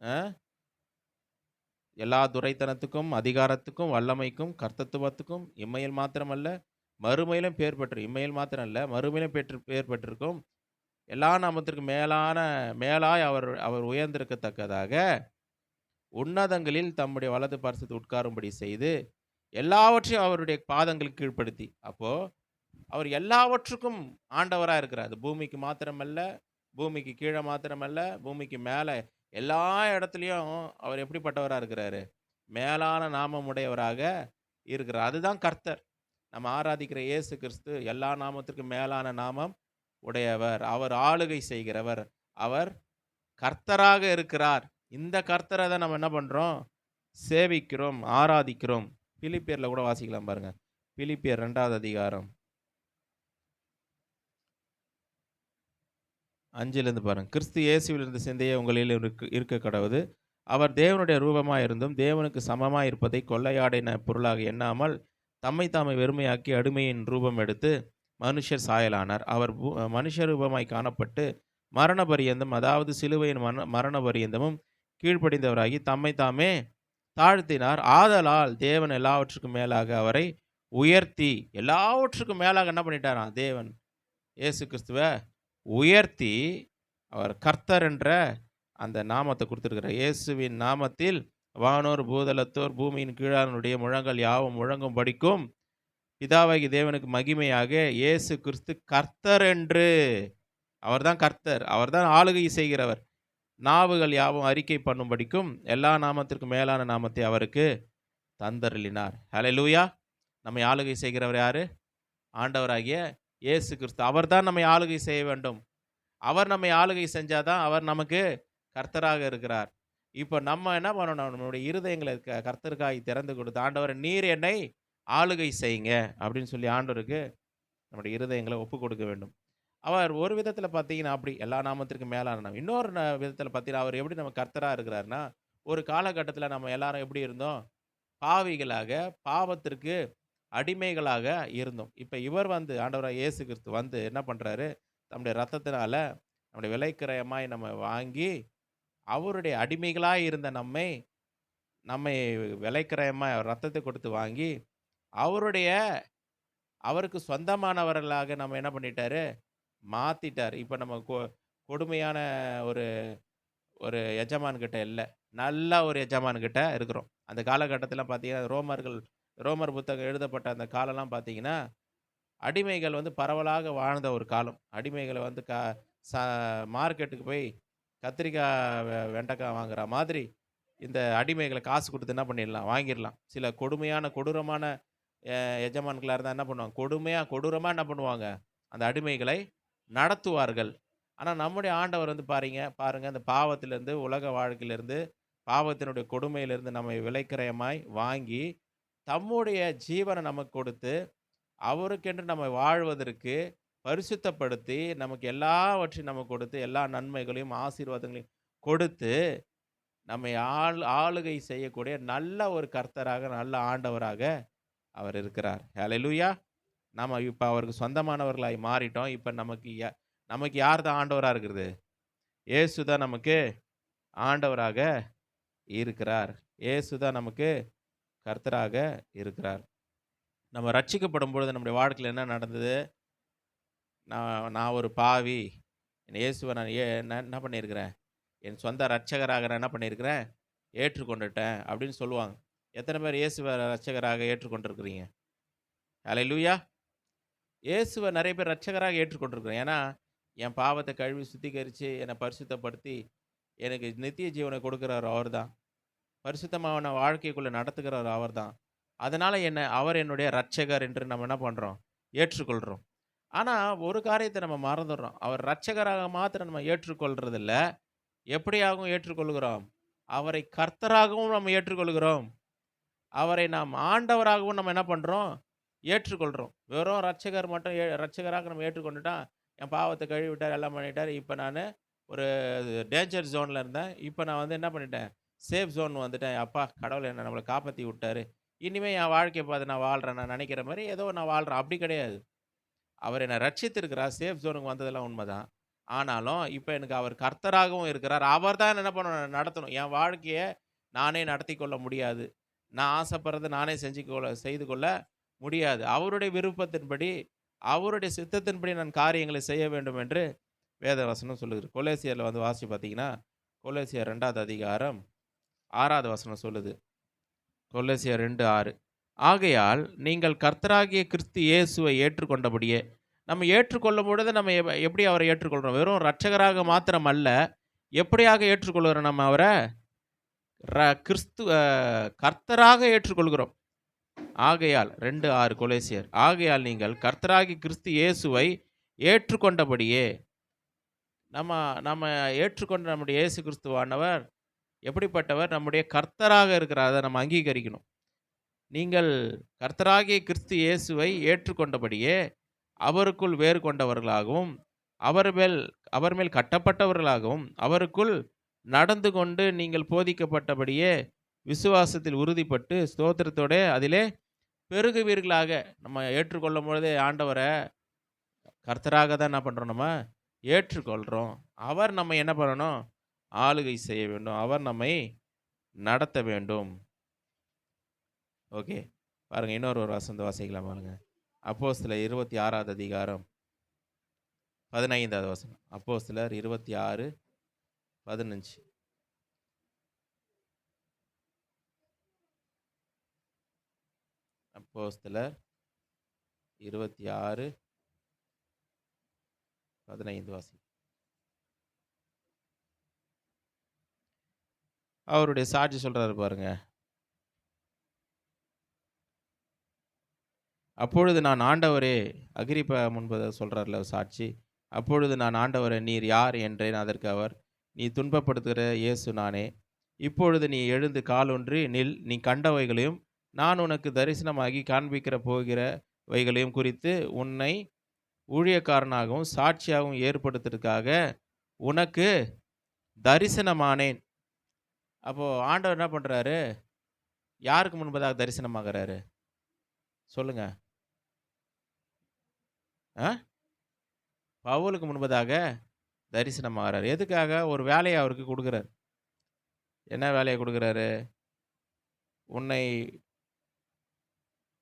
அ எல்லா துரைத்தனத்துக்கும், அதிகாரத்துக்கும், வல்லமைக்கும், கர்த்தத்துவத்துக்கும் இம்மையில் மாத்திரமல்ல, மறுமையிலும் பேர் பெற்று இம்மையில் மாத்திரம் அல்ல, மறுமையிலும் பேர் பெற்றிருக்கும் எல்லா நாமத்திற்கும் மேலாய் அவர் அவர் உயர்ந்திருக்கத்தக்கதாக உன்னதங்களில் தம்முடைய வலது பார்சத்தில் உட்காரும்படி செய்து, எல்லாவற்றையும் அவருடைய பாதங்களுக்கு கீழ்ப்படுத்தி, அப்போ அவர் எல்லாவற்றுக்கும் ஆண்டவரா இருக்கிறார். அது பூமிக்கு மாத்திரமல்ல, பூமிக்கு கீழ மாத்திரமல்ல, பூமிக்கு மேல எல்லா இடத்துலயும் அவர் எப்படிப்பட்டவரா இருக்கிறாரு? மேலான நாமம் உடையவராக இருக்கிறார். அதுதான் கர்த்தர். நம்ம ஆராதிக்கிற இயேசு கிறிஸ்து எல்லா நாமத்திற்கும் மேலான நாமம் உடையவர். அவர் ஆளுகை செய்கிறவர். அவர் கர்த்தராக இருக்கிறார். இந்த கர்த்தரை தான் நம்ம என்ன பண்றோம்? சேவிக்கிறோம், ஆராதிக்கிறோம். பிலிப்பியர்ல கூட வாசிக்கலாம் பாருங்க. பிலிப்பியர் 2வது அதிகாரம் 5லிருந்து பாருங்க. கிறிஸ்து இயேசுவில் இருந்த சிந்தையே உங்களில் இருக்க கடவுது. அவர் தேவனுடைய ரூபமாய் இருந்தும் தேவனுக்கு சமமாய் இருப்பதை கொள்ளையாடின பொருளாக எண்ணாமல் தம்மை தாமே வெறுமையாக்கி அடிமையின் ரூபம் எடுத்து மனுஷர் சாயலானார். அவர் மனுஷ ரூபமாய் காணப்பட்டு மரண பரியந்தம், அதாவது சிலுவையின் மரண பரியந்தமும் கீழ்ப்படிந்தவராகி தம்மை தாமே தாழ்த்தினார். ஆதலால் தேவன் எல்லாவற்றுக்கும் மேலாக அவரை உயர்த்தி, எல்லாவற்றுக்கும் மேலாக என்ன பண்ணிட்டாராம்? தேவன் இயேசு கிறிஸ்துவ உயர்த்தி, அவர் கர்த்தர் என்ற அந்த நாமத்தை கொடுத்திருக்கிறார். இயேசுவின் நாமத்தில் வானோர், பூதலத்தோர், பூமியின் கீழானுடைய முழங்கள் யாவும் முழங்கும் படிக்கும் பிதாவாகிய தேவனுக்கு மகிமையாக இயேசு கிறிஸ்து கர்த்தர் என்று, அவர்தான் கர்த்தர், அவர்தான் ஆளுகை செய்கிறவர். நாவுகள் யாவும் அறிக்கை பண்ணும்படிக்கும் எல்லா நாமத்திற்கும் மேலான நாமத்தை அவருக்கு தந்தருளினார். ஹல்லேலூயா. நம்மை ஆளுகை செய்கிறவர் யாரு? ஆண்டவராகிய இயேசு கிறிஸ்து. அவர்தான் நம்மை ஆளுகை செய்ய வேண்டும். அவர் நம்மை ஆளுகை செஞ்சாதான் அவர் நமக்கு கர்த்தராக இருக்கிறார். இப்போ நம்ம என்ன பண்ணணும்? நம்மளுடைய இருதயங்களை கர்த்தருக்காய் திறந்து கொடுத்து, ஆண்டவரே நீர் என்னை ஆளுகை செய்யுங்க அப்படின்னு சொல்லி ஆண்டவருக்கு நம்முடைய இருதயங்களை ஒப்புக் கொடுக்க வேண்டும். அவர் ஒரு விதத்தில் பார்த்தீங்கன்னா அப்படி எல்லா நாமத்திற்கும் மேலான நாமம். இன்னொரு விதத்தில் பார்த்தீங்கன்னா அவர் எப்படி நம்ம கர்த்தராக இருக்கிறாருன்னா, ஒரு காலகட்டத்தில நம்ம எல்லாரும் எப்படி இருந்தோம்? பாவிகளாக, பாவத்திற்கு அடிமைகளாக இருந்தோம். இப்ப இவர் வந்து ஆண்டவராகிய இயேசு கிறிஸ்து வந்து என்ன பண்றாரு? தம்முடைய இரத்தத்தினால நம்முடைய விலைக்கிரயமாய் நம்ம வாங்கி, அவருடைய அடிமைகளாய் இருந்த நம்மை நம்மை விலைக்கிரயமா இரத்தத்தை கொடுத்து வாங்கி, அவருடைய அவருக்கு சொந்தமானவர்களாக நம்ம என்ன பண்ணிட்டாரு? மாத்திட்டாரு. இப்ப நம்ம கொடுமையான ஒரு ஒரு எஜமான் கிட்ட இல்ல. நல்ல ஒரு எஜமான் கிட்ட இருக்கிறோம். அந்த காலகட்டத்தில பார்த்தீங்கன்னா, ரோமர் புத்தகம் எழுதப்பட்ட அந்த காலம்லாம் பார்த்தீங்கன்னா, அடிமைகள் வந்து பரவலாக வாழ்ந்த ஒரு காலம். அடிமைகள வந்து ச மார்க்கெட்டுக்கு போய் கத்திரிக்காய், வெண்டைக்காய் வாங்குற மாதிரி, இந்த அடிமைகள காசு குடுத்து என்ன பண்ணிடலாம்? வாங்கிரலாம். சில கொடுமையான, கொடூரமான எ எஜமான்களா இருந்தா என்ன பண்ணுவாங்க? கொடூரமா என்ன பண்ணுவாங்க? அந்த அடிமைகளை நடத்துவார்கள். ஆனா, நம்முடைய ஆண்டவர் வந்து பாருங்க அந்த பாவத்திலிருந்து, உலக வாழ்க்கையிலிருந்து, பாவத்தினுடைய கொடுமையிலிருந்து நம்மை விலைக்கிரயமாய் வாங்கி, தம்முடைய ஜீவன நமக்கு கொடுத்து, அவருக்கென்று நம்ம வாழ்வதற்கு பரிசுத்தப்படுத்தி, நமக்கு எல்லாவற்றையும் நமக்கு கொடுத்து, எல்லா நன்மைகளையும், ஆசீர்வாதங்களையும் கொடுத்து, நம்மை ஆளுகை செய்யக்கூடிய நல்ல ஒரு கர்த்தராக, நல்ல ஆண்டவராக அவர் இருக்கிறார். ஹல்லேலூயா! நாம இப்ப அவருக்கு சொந்தமானவர்களாய் மாறிட்டோம். இப்ப நமக்கு யார் தான் ஆண்டவரா இருக்கிறது? இயேசு தான் நமக்கு ஆண்டவராக இருக்கிறார். இயேசு தான் நமக்கு கர்த்தராக இருக்கிறார். நம்ம ரட்சிக்கப்படும் பொழுது நம்முடைய வாழ்க்கையில என்ன நடந்தது? நான் நான் ஒரு பாவி. இயேசுவ நான் என்ன பண்ணியிருக்கிறேன்? என் சொந்த இரட்சகராக நான் என்ன பண்ணியிருக்கிறேன்? ஏற்றுக்கொண்டுட்டேன் அப்படின்னு சொல்லுவாங்க. எத்தனை பேர் இயேசுவ இரட்சகராக ஏற்றுக்கொண்டிருக்கிறீங்க? ஹல்லேலூயா! இயேசுவ நெறைய பேர் இரட்சகராக ஏற்றுக்கொண்டிருக்கிறோம். ஏன்னா, என் பாவத்த கழுவி சுத்திகரிச்சு, என்னை பரிசுத்தப்படுத்தி, எனக்கு நித்திய ஜீவனை கொடுக்கிறவர் அவர்தான். பரிசுத்தமான வாழ்க்கைக்குள்ள நடத்துகிறவர் அவர்தான். அதனால அவர் என்னுடைய இரட்சகர் என்று நம்ம என்ன பண்றோம்? ஏற்றுக்கொள்றோம். ஆனா, ஒரு காரியத்த நம்ம மறந்துடுறோம். அவர் இரட்சகராக மாத்திரம் நம்ம ஏற்றுக்கொள்றதில்ல. எப்படியாகவும் ஏற்றுக்கொள்கிறோம்? அவரை கர்த்தராகவும் நம்ம ஏற்றுக்கொள்கிறோம். அவரை நாம் ஆண்டவராகவும் நம்ம என்ன பண்றோம்? ஏற்றுக்கொள்றோம். வெறும் இரட்சகர் மட்டும் இரட்சகராக நம்ம ஏற்றுக்கொண்டுட்டா, என் பாவத்த கழுவி விட்டார், எல்லாம் பண்ணிட்டாரு. இப்ப நானு ஒரு டேஞ்சர் ஜோன்ல இருந்தேன். இப்ப நான் வந்து என்ன பண்ணிட்டேன்? சேஃப் ஜோன் வந்துட்டேன். அப்பா! கடவுள் நம்மள காப்பாத்தி விட்டாரு. இனிமே என் வாழ்க்கைய பார்த்து நான் வாழ்றேன். நான் நினைக்கிற மாரி ஏதோ நான் வாழ்றேன். அப்படி கிடையாது. அவர் என்ன ரட்சித்திருக்கிறார். சேஃப் ஜோனுக்கு வந்ததெல்லாம் உண்மதான். ஆனாலும், இப்ப எனக்கு அவர் கர்த்தராகவும் இருக்கிறார். அவர் தான் என்ன பண்ணணும்? நடத்தணும். என் வாழ்க்கைய நானே நடத்திக் கொள்ள முடியாது. நான் ஆசைப்படுறத நானே செய்து கொள்ள முடியாது. அவருடைய விருப்பத்தின்படி, அவருடைய சித்தத்தின்படி நான் காரியங்களை செய்ய வேண்டும் என்று வேதவசனம் சொல்லுகிறது. கொலோசியர்ல வந்து வாசிச்சு பார்த்தீங்கன்னா, கொலோசியர் 2வது அதிகாரம் 6வது வசனம் சொல்லுது. கொலோசியர் 2:6. ஆகையால் நீங்கள் கர்த்தராகிய கிறிஸ்து இயேசுவை ஏற்றுக்கொண்டபடியே, நம்ம ஏற்றுக்கொள்ளும் பொழுது நம்ம எப்படி அவரை ஏற்றுக்கொள்றோம்? வெறும் இரட்சகராக மாத்திரம் அல்ல, எப்படியாக ஏற்றுக்கொள்கிறோம் நம்ம அவர? கர்த்தராக ஏற்றுக்கொள்கிறோம். ஆகையால் 2:6 கொலோசியர். ஆகையால் நீங்கள் கர்த்தராகிய கிறிஸ்து இயேசுவை ஏற்றுக்கொண்டபடியே, நம்ம நம்ம ஏற்றுக்கொண்ட நம்முடைய இயேசு கிறிஸ்துவானவர் எப்படிப்பட்டவர்? நம்முடைய கர்த்தராக இருக்கிறார். அதை நம்ம அங்கீகரிக்கணும். நீங்கள் கர்த்தராகிய கிறிஸ்து இயேசுவை ஏற்றுக்கொண்டபடியே, அவருக்குள் வேறு கொண்டவர்களாகவும், அவர் மேல் கட்டப்பட்டவர்களாகவும், அவருக்குள் நடந்து கொண்டு நீங்கள் போதிக்கப்பட்டபடியே விசுவாசத்தில் உறுதிப்பட்டு ஸ்தோத்திரத்தோட அதிலே பெருகுவீர்களாக. நம்ம ஏற்றுக்கொள்ளும் பொழுதே ஆண்டவரை கர்த்தராக தான் என்ன பண்ணுறோம்? நம்ம ஏற்றுக்கொள்கிறோம். அவர் நம்ம என்ன பண்ணணும்? ஆளுகை செய்ய வேண்டும். அவர் நம்மை நடத்த வேண்டும். ஓகே, பாருங்க, இன்னொரு வசனத்தை வாசிக்கலாம் பாருங்க. அப்போஸ்தலர் 26வது அதிகாரம் 15வது வசனம். அப்போஸ்தலர் 26:15. அப்போஸ்தலர் 26:15 வாசி. அவருடைய சாட்சி சொல்றாரு பாருங்க. அப்பொழுது நான் ஆண்டவரே, அகிரிப்பா முன்பதாக சொல்றாருல சாட்சி. அப்பொழுது நான் ஆண்டவரே, நீர் யார் என்றேன். அதற்கு அவர், நீ துன்பப்படுத்துகிற இயேசு நானே. இப்பொழுது நீ எழுந்து காலூன்றி நில். நீ கண்டவைகளையும் நான் உனக்கு தரிசனமாகி காண்பிக்கிற போகிறவைகளையும் குறித்து உன்னை ஊழியக்காரனாகவும் சாட்சியாகவும் ஏற்படுத்துறதுக்காக உனக்கு தரிசனமானேன். அப்போ ஆண்டவர் என்ன பண்றாரு? யாருக்கு முன்பதாக தரிசனமாகுறாரு? சொல்லுங்க. ஆ? பவுலுக்கு முன்பதாக தரிசனமாகுறாரு. எதுக்காக? ஒரு வேலைய அவருக்கு குடுக்குறாரு. என்ன வேலைய குடுக்குறாரு? உன்னை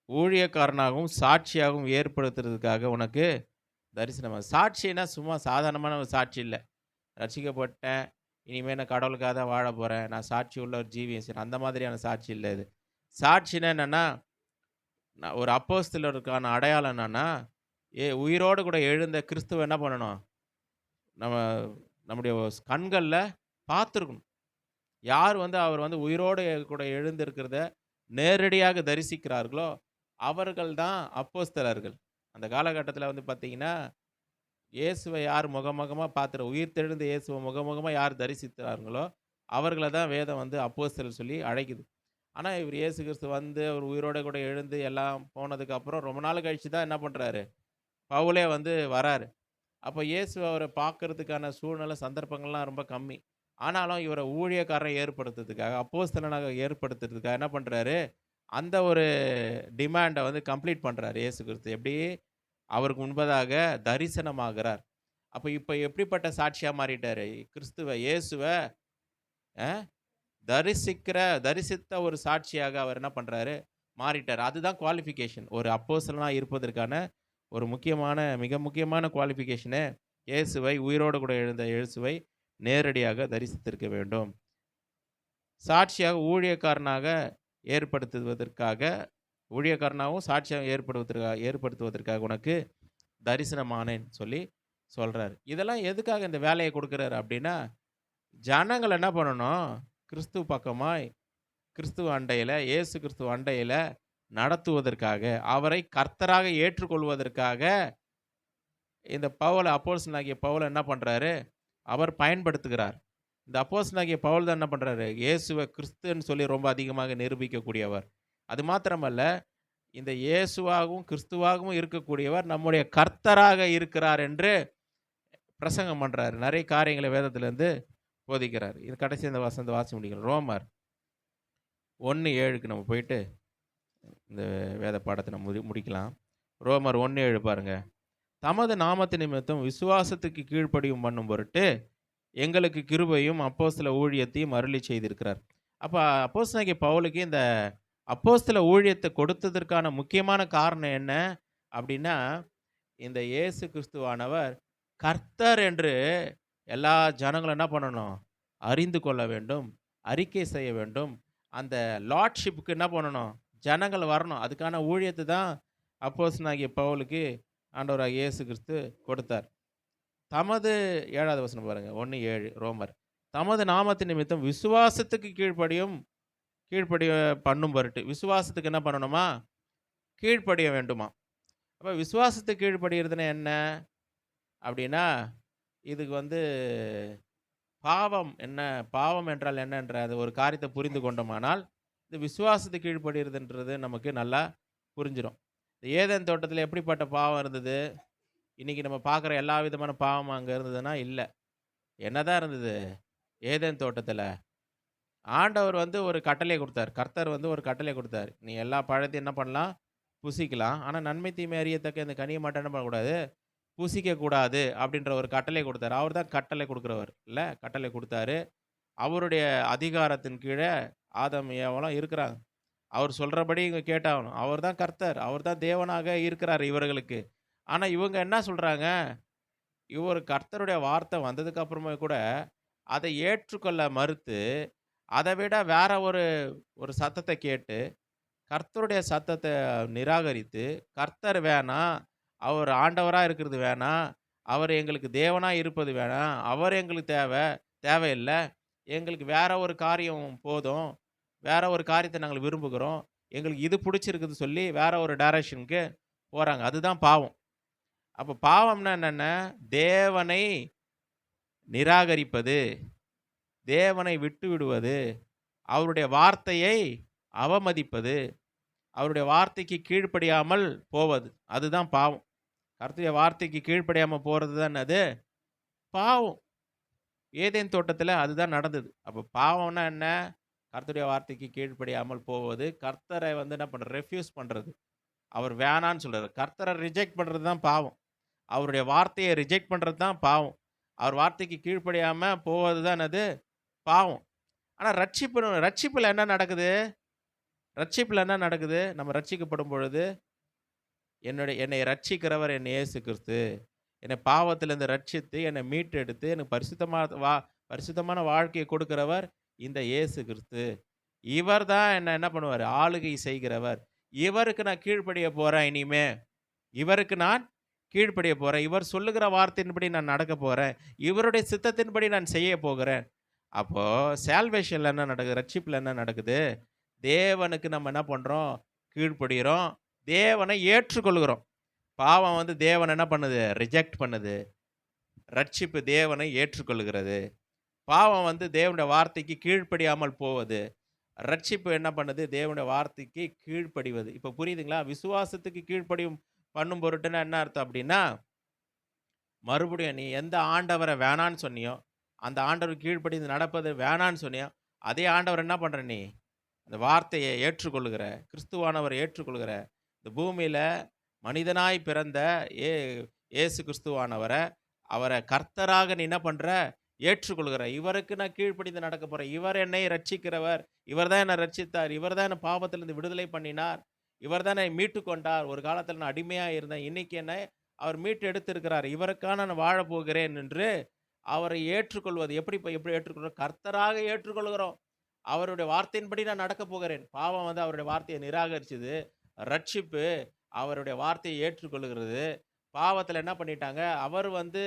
ஊழியக்காரனாகவும், சாட்சியாகவும் ஏற்படுத்துறதுக்காக உனக்கு தரிசனமா சாட்சின்னா சும்மா சாதாரணமான ஒரு சாட்சி இல்ல. ரட்சிக்கப்பட்டேன். இனிமே நான் கடவுளுக்காக தான் வாழப் போறேன். நான் சாட்சி உள்ள ஒரு ஜீவியம் செய்றேன். அந்த மாதிரியான சாட்சி இல்ல இது. சாட்சின்னா என்னன்னா, நான் ஒரு அப்போஸ்தலருக்கான அடையாளம் என்னன்னா, உயிரோடு கூட எழுந்த கிறிஸ்துவ என்ன பண்ணணும்? நம்ம நம்முடைய கண்கள்ல பார்த்துருக்கணும். யார் வந்து அவர் வந்து உயிரோடு கூட எழுந்திருக்கிறத நேரடியாக தரிசிக்கிறார்களோ, அவர்கள் தான் அப்போஸ்தலர்கள். அந்த காலகட்டத்தில வந்து பார்த்தீங்கன்னா, இயேசுவ யார் முகமுகமா உயிர்த்தெழுந்த இயேசுவ முகமுகமா யார் தரிசித்தார்களோ, அவர்கள தான் வேதம் வந்து அப்போஸ்தலர் சொல்லி அழைக்குது. ஆனா, இவர் இயேசு கிறிஸ்து வந்து அவர் உயிரோட கூட எழுந்து எல்லாம் போனதுக்கு அப்புறம் ரொம்ப நாள் கழிச்சு தான் என்ன பண்றாரு? பவுலே வந்து வராரு. அப்ப இயேசு அவர பார்க்கறதுக்கான சூழ்நிலை, சந்தர்ப்பங்கள்லாம் ரொம்ப கம்மி. ஆனாலும் இவர ஊழியக்காரரா ஏற்படுத்துறதுக்காக, அப்போஸ்தலனாக ஏற்படுத்துறதுக்காக என்ன பண்றாரு? அந்த ஒரு டிமாண்ட வந்து கம்ப்ளீட் பண்றாரு இயேசு கிறிஸ்து. எப்படி? அவருக்கு முன்பதாக தரிசனமாகிறார். அப்ப இப்ப எப்படிப்பட்ட சாட்சியா மாறிட்டாரு? இயேசுவ அ தரிசித்த ஒரு சாட்சியாக அவர் என்ன பண்றாரு? மாறிட்டாரு. அதுதான் குவாலிஃபிகேஷன். ஒரு அப்போஸ்தலனா இருப்பதற்கான ஒரு மிக முக்கியமான குவாலிஃபிகேஷனு உயிரோடு கூட எழுந்த இயேசுவை நேரடியாக தரிசித்திருக்க வேண்டும். சாட்சியாக ஏற்படுத்துவதற்காக ஊழியக்காரனாகவும் சாட்சியாக ஏற்படுத்துவதற்காக உனக்கு தரிசனமானேன் சொல்லி சொல்றாரு. இதெல்லாம் எதுக்காக இந்த வேலைய குடுக்குறாரு அப்டின்னா, ஜனங்கள் என்ன பண்ணணும்? கிறிஸ்துவ பக்கமாய் இயேசு கிறிஸ்துவ அண்டையில நடத்துவதற்காக, அவரை கர்த்தராக ஏற்றுக்கொள்வதற்காக இந்த அப்போஸ்தலனாகிய பவுல என்ன பண்றாரு? அவர் பயன்படுத்துகிறார். இந்த அப்போஸ்தலனாகிய பவுல் தான் என்ன பண்றாரு? இயேசுவ கிறிஸ்துன்னு சொல்லி ரொம்ப அதிகமாக நிரூபிக்கக்கூடியவர். அது மாத்திரமல்ல, இந்த இயேசுவாகவும், கிறிஸ்துவாகவும் இருக்கக்கூடியவர் நம்முடைய கர்த்தராக இருக்கிறார் என்று பிரசங்கம் பண்றாரு. நெறைய காரியங்கள வேதத்திலிருந்து போதிக்கிறார். இது கடைசி இந்த வசனத்த வாசிச்சு முடிக்கலாம். ரோமர் 1:7க்கு நம்ம போயிட்டு இந்த வேத பாடத்த நம்ம முடிக்கலாம். ரோமர் 1:7 பாருங்க. தமது நாமத்து நிமித்தம் விசுவாசத்துக்கு கீழ்ப்படியும் பண்ணும் பொருட்டு எங்களுக்கு கிருபையும் அப்போஸ்தல ஊழியத்தையும் அருளிச் செய்திருக்கிறார். அப்ப அப்போஸ்தலனாகிய பவுலுக்கு இந்த அப்போஸ்தல ஊழியத்த கொடுத்ததற்கான முக்கியமான காரணம் என்ன? அப்டின்னா, இந்த இயேசு கிறிஸ்துவானவர் கர்த்தர் என்று எல்லா ஜனங்களும் என்ன பண்ணணும்? அறிந்து கொள்ள வேண்டும். அறிக்கை செய்ய வேண்டும். அந்த லார்ட்ஷிப்க்கு என்ன பண்ணணும்? ஜனங்கள் வரணும். அதுக்கான ஊழியத்த தான் அப்போஸ்தலனாகிய பவுலுக்கு ஆண்டவராகிய இயேசு கிறிஸ்து கொடுத்தார். தமது 7வது வசனம் பாருங்க. 1:7 ரோமர். தமது நாமத்து நிமித்தம் விசுவாசத்துக்கு கீழ்ப்படிய பண்ணும் பொருட்டு. விசுவாசத்துக்கு என்ன பண்ணணுமா? கீழ்ப்படிய வேண்டுமாம். அப்ப விசுவாசத்துக்கு கீழ்ப்படிகிறதுன்னா என்ன? அப்டின்னா, இதுக்கு வந்து பாவம் என்றால் என்ன என்ற அது ஒரு காரியத்த புரிந்து கொண்டோமானால், இந்த விசுவாசத்துக்கு கீழ்ப்படிகிறதுன்றது நமக்கு நல்லா புரிஞ்சிரும். ஏதேன் தோட்டத்தில எப்படிப்பட்ட பாவம் இருந்தது? இன்னைக்கு நம்ம பார்க்குற எல்லா விதமான பாவமும் அங்க இருந்ததுன்னா, இல்ல. என்னதான் இருந்தது? ஏதேன் தோட்டத்தில ஆண்டவர் வந்து ஒரு கட்டளைய குடுத்தார். கர்த்தர் வந்து ஒரு கட்டளைய குடுத்தார். நீ எல்லா பழத்தையும் என்ன பண்ணலாம்? புசிக்கலாம். ஆனா நன்மை, தீமை அறியத்தக்க இந்த கனிய மட்டும் என்ன பண்ணக்கூடாது? புசிக்கக்கூடாது அப்படின்ற ஒரு கட்டளை குடுத்தாரு. அவர் தான் கட்டளை குடுக்கிறவர் இல்ல? கட்டளை குடுத்தாரு. அவருடைய அதிகாரத்தின் கீழ ஆதாம், ஏவாளும் இருக்கிறாங்க. அவர் சொல்றபடி இவங்க கேட்டாகணும். அவர் தான் கர்த்தர். அவர் தான் தேவனாக இருக்கிறார் இவர்களுக்கு. ஆனா இவங்க என்ன சொல்றாங்க? இவர் கர்த்தருடைய வார்த்தை வந்ததுக்கு அப்புறமா கூட, அதை ஏற்றுக்கொள்ள மறுத்து, அதை விட வேற ஒரு ஒரு சத்தத்த கேட்டு, கர்த்தருடைய சத்தத்த நிராகரித்து, கர்த்தர் வேணாம், அவர் ஆண்டவரா இருக்கிறது வேணாம், அவர் எங்களுக்கு தேவனா இருப்பது வேணாம், அவர் எங்களுக்கு தேவையில்ல. எங்களுக்கு வேற ஒரு காரியம் போதும். வேற ஒரு காரியத்த நாங்க விரும்புகிறோம். எங்களுக்கு இது புடிச்சிருக்குது சொல்லி, வேற ஒரு டைரக்ஷனுக்கு போறாங்க. அதுதான் பாவம். அப்ப பாவம்னா என்னன்ன? தேவனை நிராகரிப்பது, தேவனை விட்டு விடுவது, அவருடைய வார்த்தையை அவமதிப்பது, அவருடைய வார்த்தைக்கு கீழ்ப்படியாமல் போவது. அதுதான் பாவம். கர்த்தருடைய வார்த்தைக்கு கீழ்ப்படியாம போறது தான் என்னது? பாவம். ஏதேன் தோட்டத்தில அதுதான் நடந்தது. அப்ப பாவம்னா என்ன? கர்த்தருடைய வார்த்தைக்கு கீழ்ப்படியாமல் போவது, கர்த்தரை வந்து என்ன பண்றது? ரெஃப்யூஸ் பண்றது. அவர் வேணான்னு சொல்றாரு. கர்த்தரை ரிஜெக்ட் பண்றது தான் பாவம். அவருடைய வார்த்தையை ரிஜெக்ட் பண்றது தான் பாவம். அவர் வார்த்தைக்கு கீழ்ப்படியாம போவது தான் என்னது? பாவம். ஆனா ரட்சிப்புல என்ன நடக்குது? ரட்சிப்புல என்ன நடக்குது? நம்ம ரட்சிக்கப்படும் பொழுது, என்னை ரட்சிக்கிறவர் என் இயேசு கிறிஸ்து. என்னை பாவத்திலிருந்து ரட்சித்து, என்னை மீட்டெடுத்து, எனக்கு பரிசுத்தமான வாழ்க்கையை கொடுக்கிறவர் இந்த இயேசு கிறிஸ்து. இவர் தான் என்ன பண்ணுவாரு? ஆளுகை செய்கிறவர். இவருக்கு நான் கீழ்ப்படிய போறேன் இனிமே. இவருக்கு நான் கீழ்ப்படிய போறேன். இவர் சொல்லுகிற வார்த்தையின்படி நான் நடக்கப் போறேன். இவருடைய சித்தத்தின்படி நான் செய்யப் போகிறேன். அப்போ சால்வேஷன்ல என்ன நடக்குது? ரட்சிப்புல என்ன நடக்குது? தேவனுக்கு நம்ம என்ன பண்றோம்? கீழ்ப்படிகிறோம். தேவனை ஏற்றுக்கொள்கிறோம். பாவம் வந்து தேவனை என்ன பண்ணுது? ரிஜெக்ட் பண்ணுது. ரட்சிப்பு தேவனை ஏற்றுக்கொள்கிறது. பாவம் வந்து தேவனுடைய வார்த்தைக்கு கீழ்ப்படியாமல் போவது. ரட்சிப்பு என்ன பண்ணுது? தேவனுடைய வார்த்தைக்கு கீழ்ப்படிவது. இப்ப புரியுதுங்களா? விசுவாசத்துக்கு கீழ்ப்படியும் பண்ணும் பொருட்டுன்னா என்ன அர்த்தம் அப்படின்னா, மறுபடியும் நீ எந்த ஆண்டவரை வேணான்னு சொன்னியோ, அந்த ஆண்டவருக்கு கீழ்ப்படிந்து நடப்பது வேணான்னு சொன்னியோ, அதே ஆண்டவர் என்ன பண்ற நீ? அந்த வார்த்தையை ஏற்றுக்கொள்ளுகிற, கிறிஸ்துவானவரை ஏற்றுக்கொள்ளுகிற. இந்த பூமியில மனிதனாய் பிறந்த ஏ இயேசு கிறிஸ்துவானவர, அவரை கர்த்தராக நீ என்ன பண்ற? ஏற்றுக்கொள்கிற. இவருக்கு நான் கீழ்ப்படிந்து நடக்க போறேன். இவர் என்னை ரட்சிக்கிறவர். இவர் தான் என்னை ரட்சித்தார். இவர் தான் என்னை பாவத்திலிருந்து விடுதலை பண்ணினார். இவர் தான் என்னை மீட்டுக் கொண்டார். ஒரு காலத்தில் நான் அடிமையா இருந்தேன். இன்னைக்கு என்னை அவர் மீட்டு எடுத்திருக்கிறார். இவருக்காக நான் வாழப் போகிறேன் என்று அவரை ஏற்றுக்கொள்வது. எப்படி ஏற்றுக்கொள்கிறோம்? கர்த்தராக ஏற்றுக்கொள்கிறோம். அவருடைய வார்த்தையின்படி நான் நடக்கப் போகிறேன். பாவம் வந்து அவருடைய வார்த்தையை நிராகரிச்சது. ரட்சிப்பு அவருடைய வார்த்தையை ஏற்றுக்கொள்கிறது. பாவத்தில் என்ன பண்ணிட்டாங்க? அவர் வந்து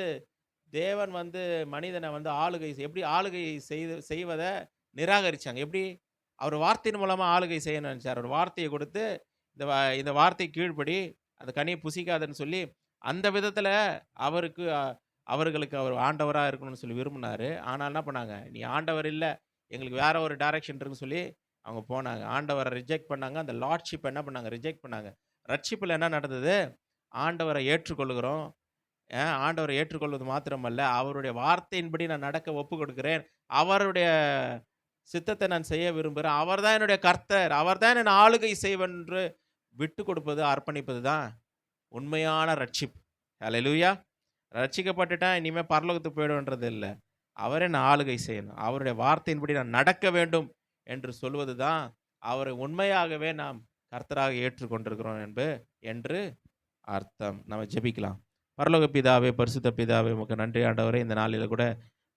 தேவன் வந்து மனிதனை வந்து எப்படி ஆளுகை செய்வதை நிராகரிச்சாங்க. எப்படி? அவர் வார்த்தையின் மூலமா ஆளுகை செய்யணும்னு நினைச்சார். அவர் வார்த்தையை கொடுத்து இந்த வார்த்தை கீழ்ப்படி அந்த கனியை புசிக்காதன்னு சொல்லி அந்த விதத்தில் அவர்களுக்கு அவர் ஆண்டவரா இருக்கணும்னு சொல்லி விரும்பினாரு. ஆனால் என்ன பண்ணாங்க? நீ ஆண்டவர் இல்ல, எங்களுக்கு வேற ஒரு டைரக்ஷன் இருக்குன்னு சொல்லி அவங்க போனாங்க. ஆண்டவரை ரிஜெக்ட் பண்ணாங்க. அந்த லார்ட்ஷிப் என்ன பண்ணாங்க? ரிஜெக்ட் பண்ணாங்க. ரட்சிப்புல என்ன நடந்தது? ஆண்டவரை ஏற்றுக்கொள்கிறோம். ஆண்டவரை ஏற்றுக்கொள்வது மாத்திரமல்ல, அவருடைய வார்த்தையின்படி நான் நடக்க ஒப்பு கொடுக்கிறேன். அவருடைய சித்தத்தை நான் செய்ய விரும்புகிறேன். அவர்தான் என்னுடைய கர்த்தர். அவர்தான் என்னை ஆளுகை செய்வன் என்று விட்டு கொடுப்பது, அர்ப்பணிப்பது தான் உண்மையான ரட்சிப்பு. ஹல்லேலூயா. ரட்சிக்கப்பட்டுட்டேன், இனிமே பரலோகத்துக்கு போயிடும்ன்றது இல்லை. அவரே நான் ஆளுகை செய்யணும். அவருடைய வார்த்தையின்படி நான் நடக்க வேண்டும் என்று சொல்வது தான் அவரை உண்மையாகவே நாம் கர்த்தராக ஏற்றுக்கொண்டிருக்கிறோம் என்று அர்த்தம். நம்ம ஜெபிக்கலாம். பரலோக பிதாவே, பரிசுத்த பிதாவே, உமக்கு நன்றி ஆண்டவரே. இந்த நாளில் கூட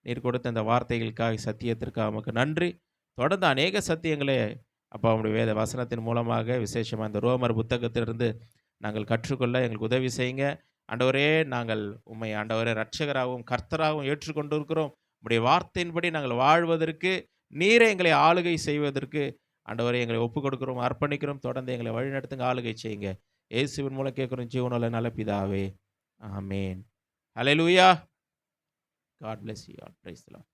நீர் கொடுத்த இந்த வார்த்தைகளுக்காக, சத்தியத்திற்காக உமக்கு நன்றி. தொடர்ந்து அநேக சத்தியங்களை அப்பா உங்களுடைய வேத வசனத்தின் மூலமாக, விசேஷமாக இந்த ரோமர் புத்தகத்திலிருந்து நாங்கள் கற்றுக்கொள்ள எங்களுக்கு உதவி செய்யுங்க ஆண்டவரே. நாங்கள் உம்மை ஆண்டவரே இரட்சகராகவும் கர்த்தராகவும் ஏற்றுக்கொண்டிருக்கிறோம். உம்முடைய வார்த்தையின்படி நாங்கள் வாழ்வதற்கு, நீரை எங்களை ஆளுகை செய்வதற்கு ஆண்டவரே எங்களை ஒப்புக் கொடுக்கிறோம், அர்ப்பணிக்கிறோம். தொடர்ந்து எங்களை வழிநடத்துங்க, ஆளுகை செய்யுங்க. இயேசுவின் மூலம் கேட்கிறோம் ஜீவனுள்ள நல்ல பிதாவே, ஆமென். ஹல்லேலூயா. God bless you all. Praise the Lord.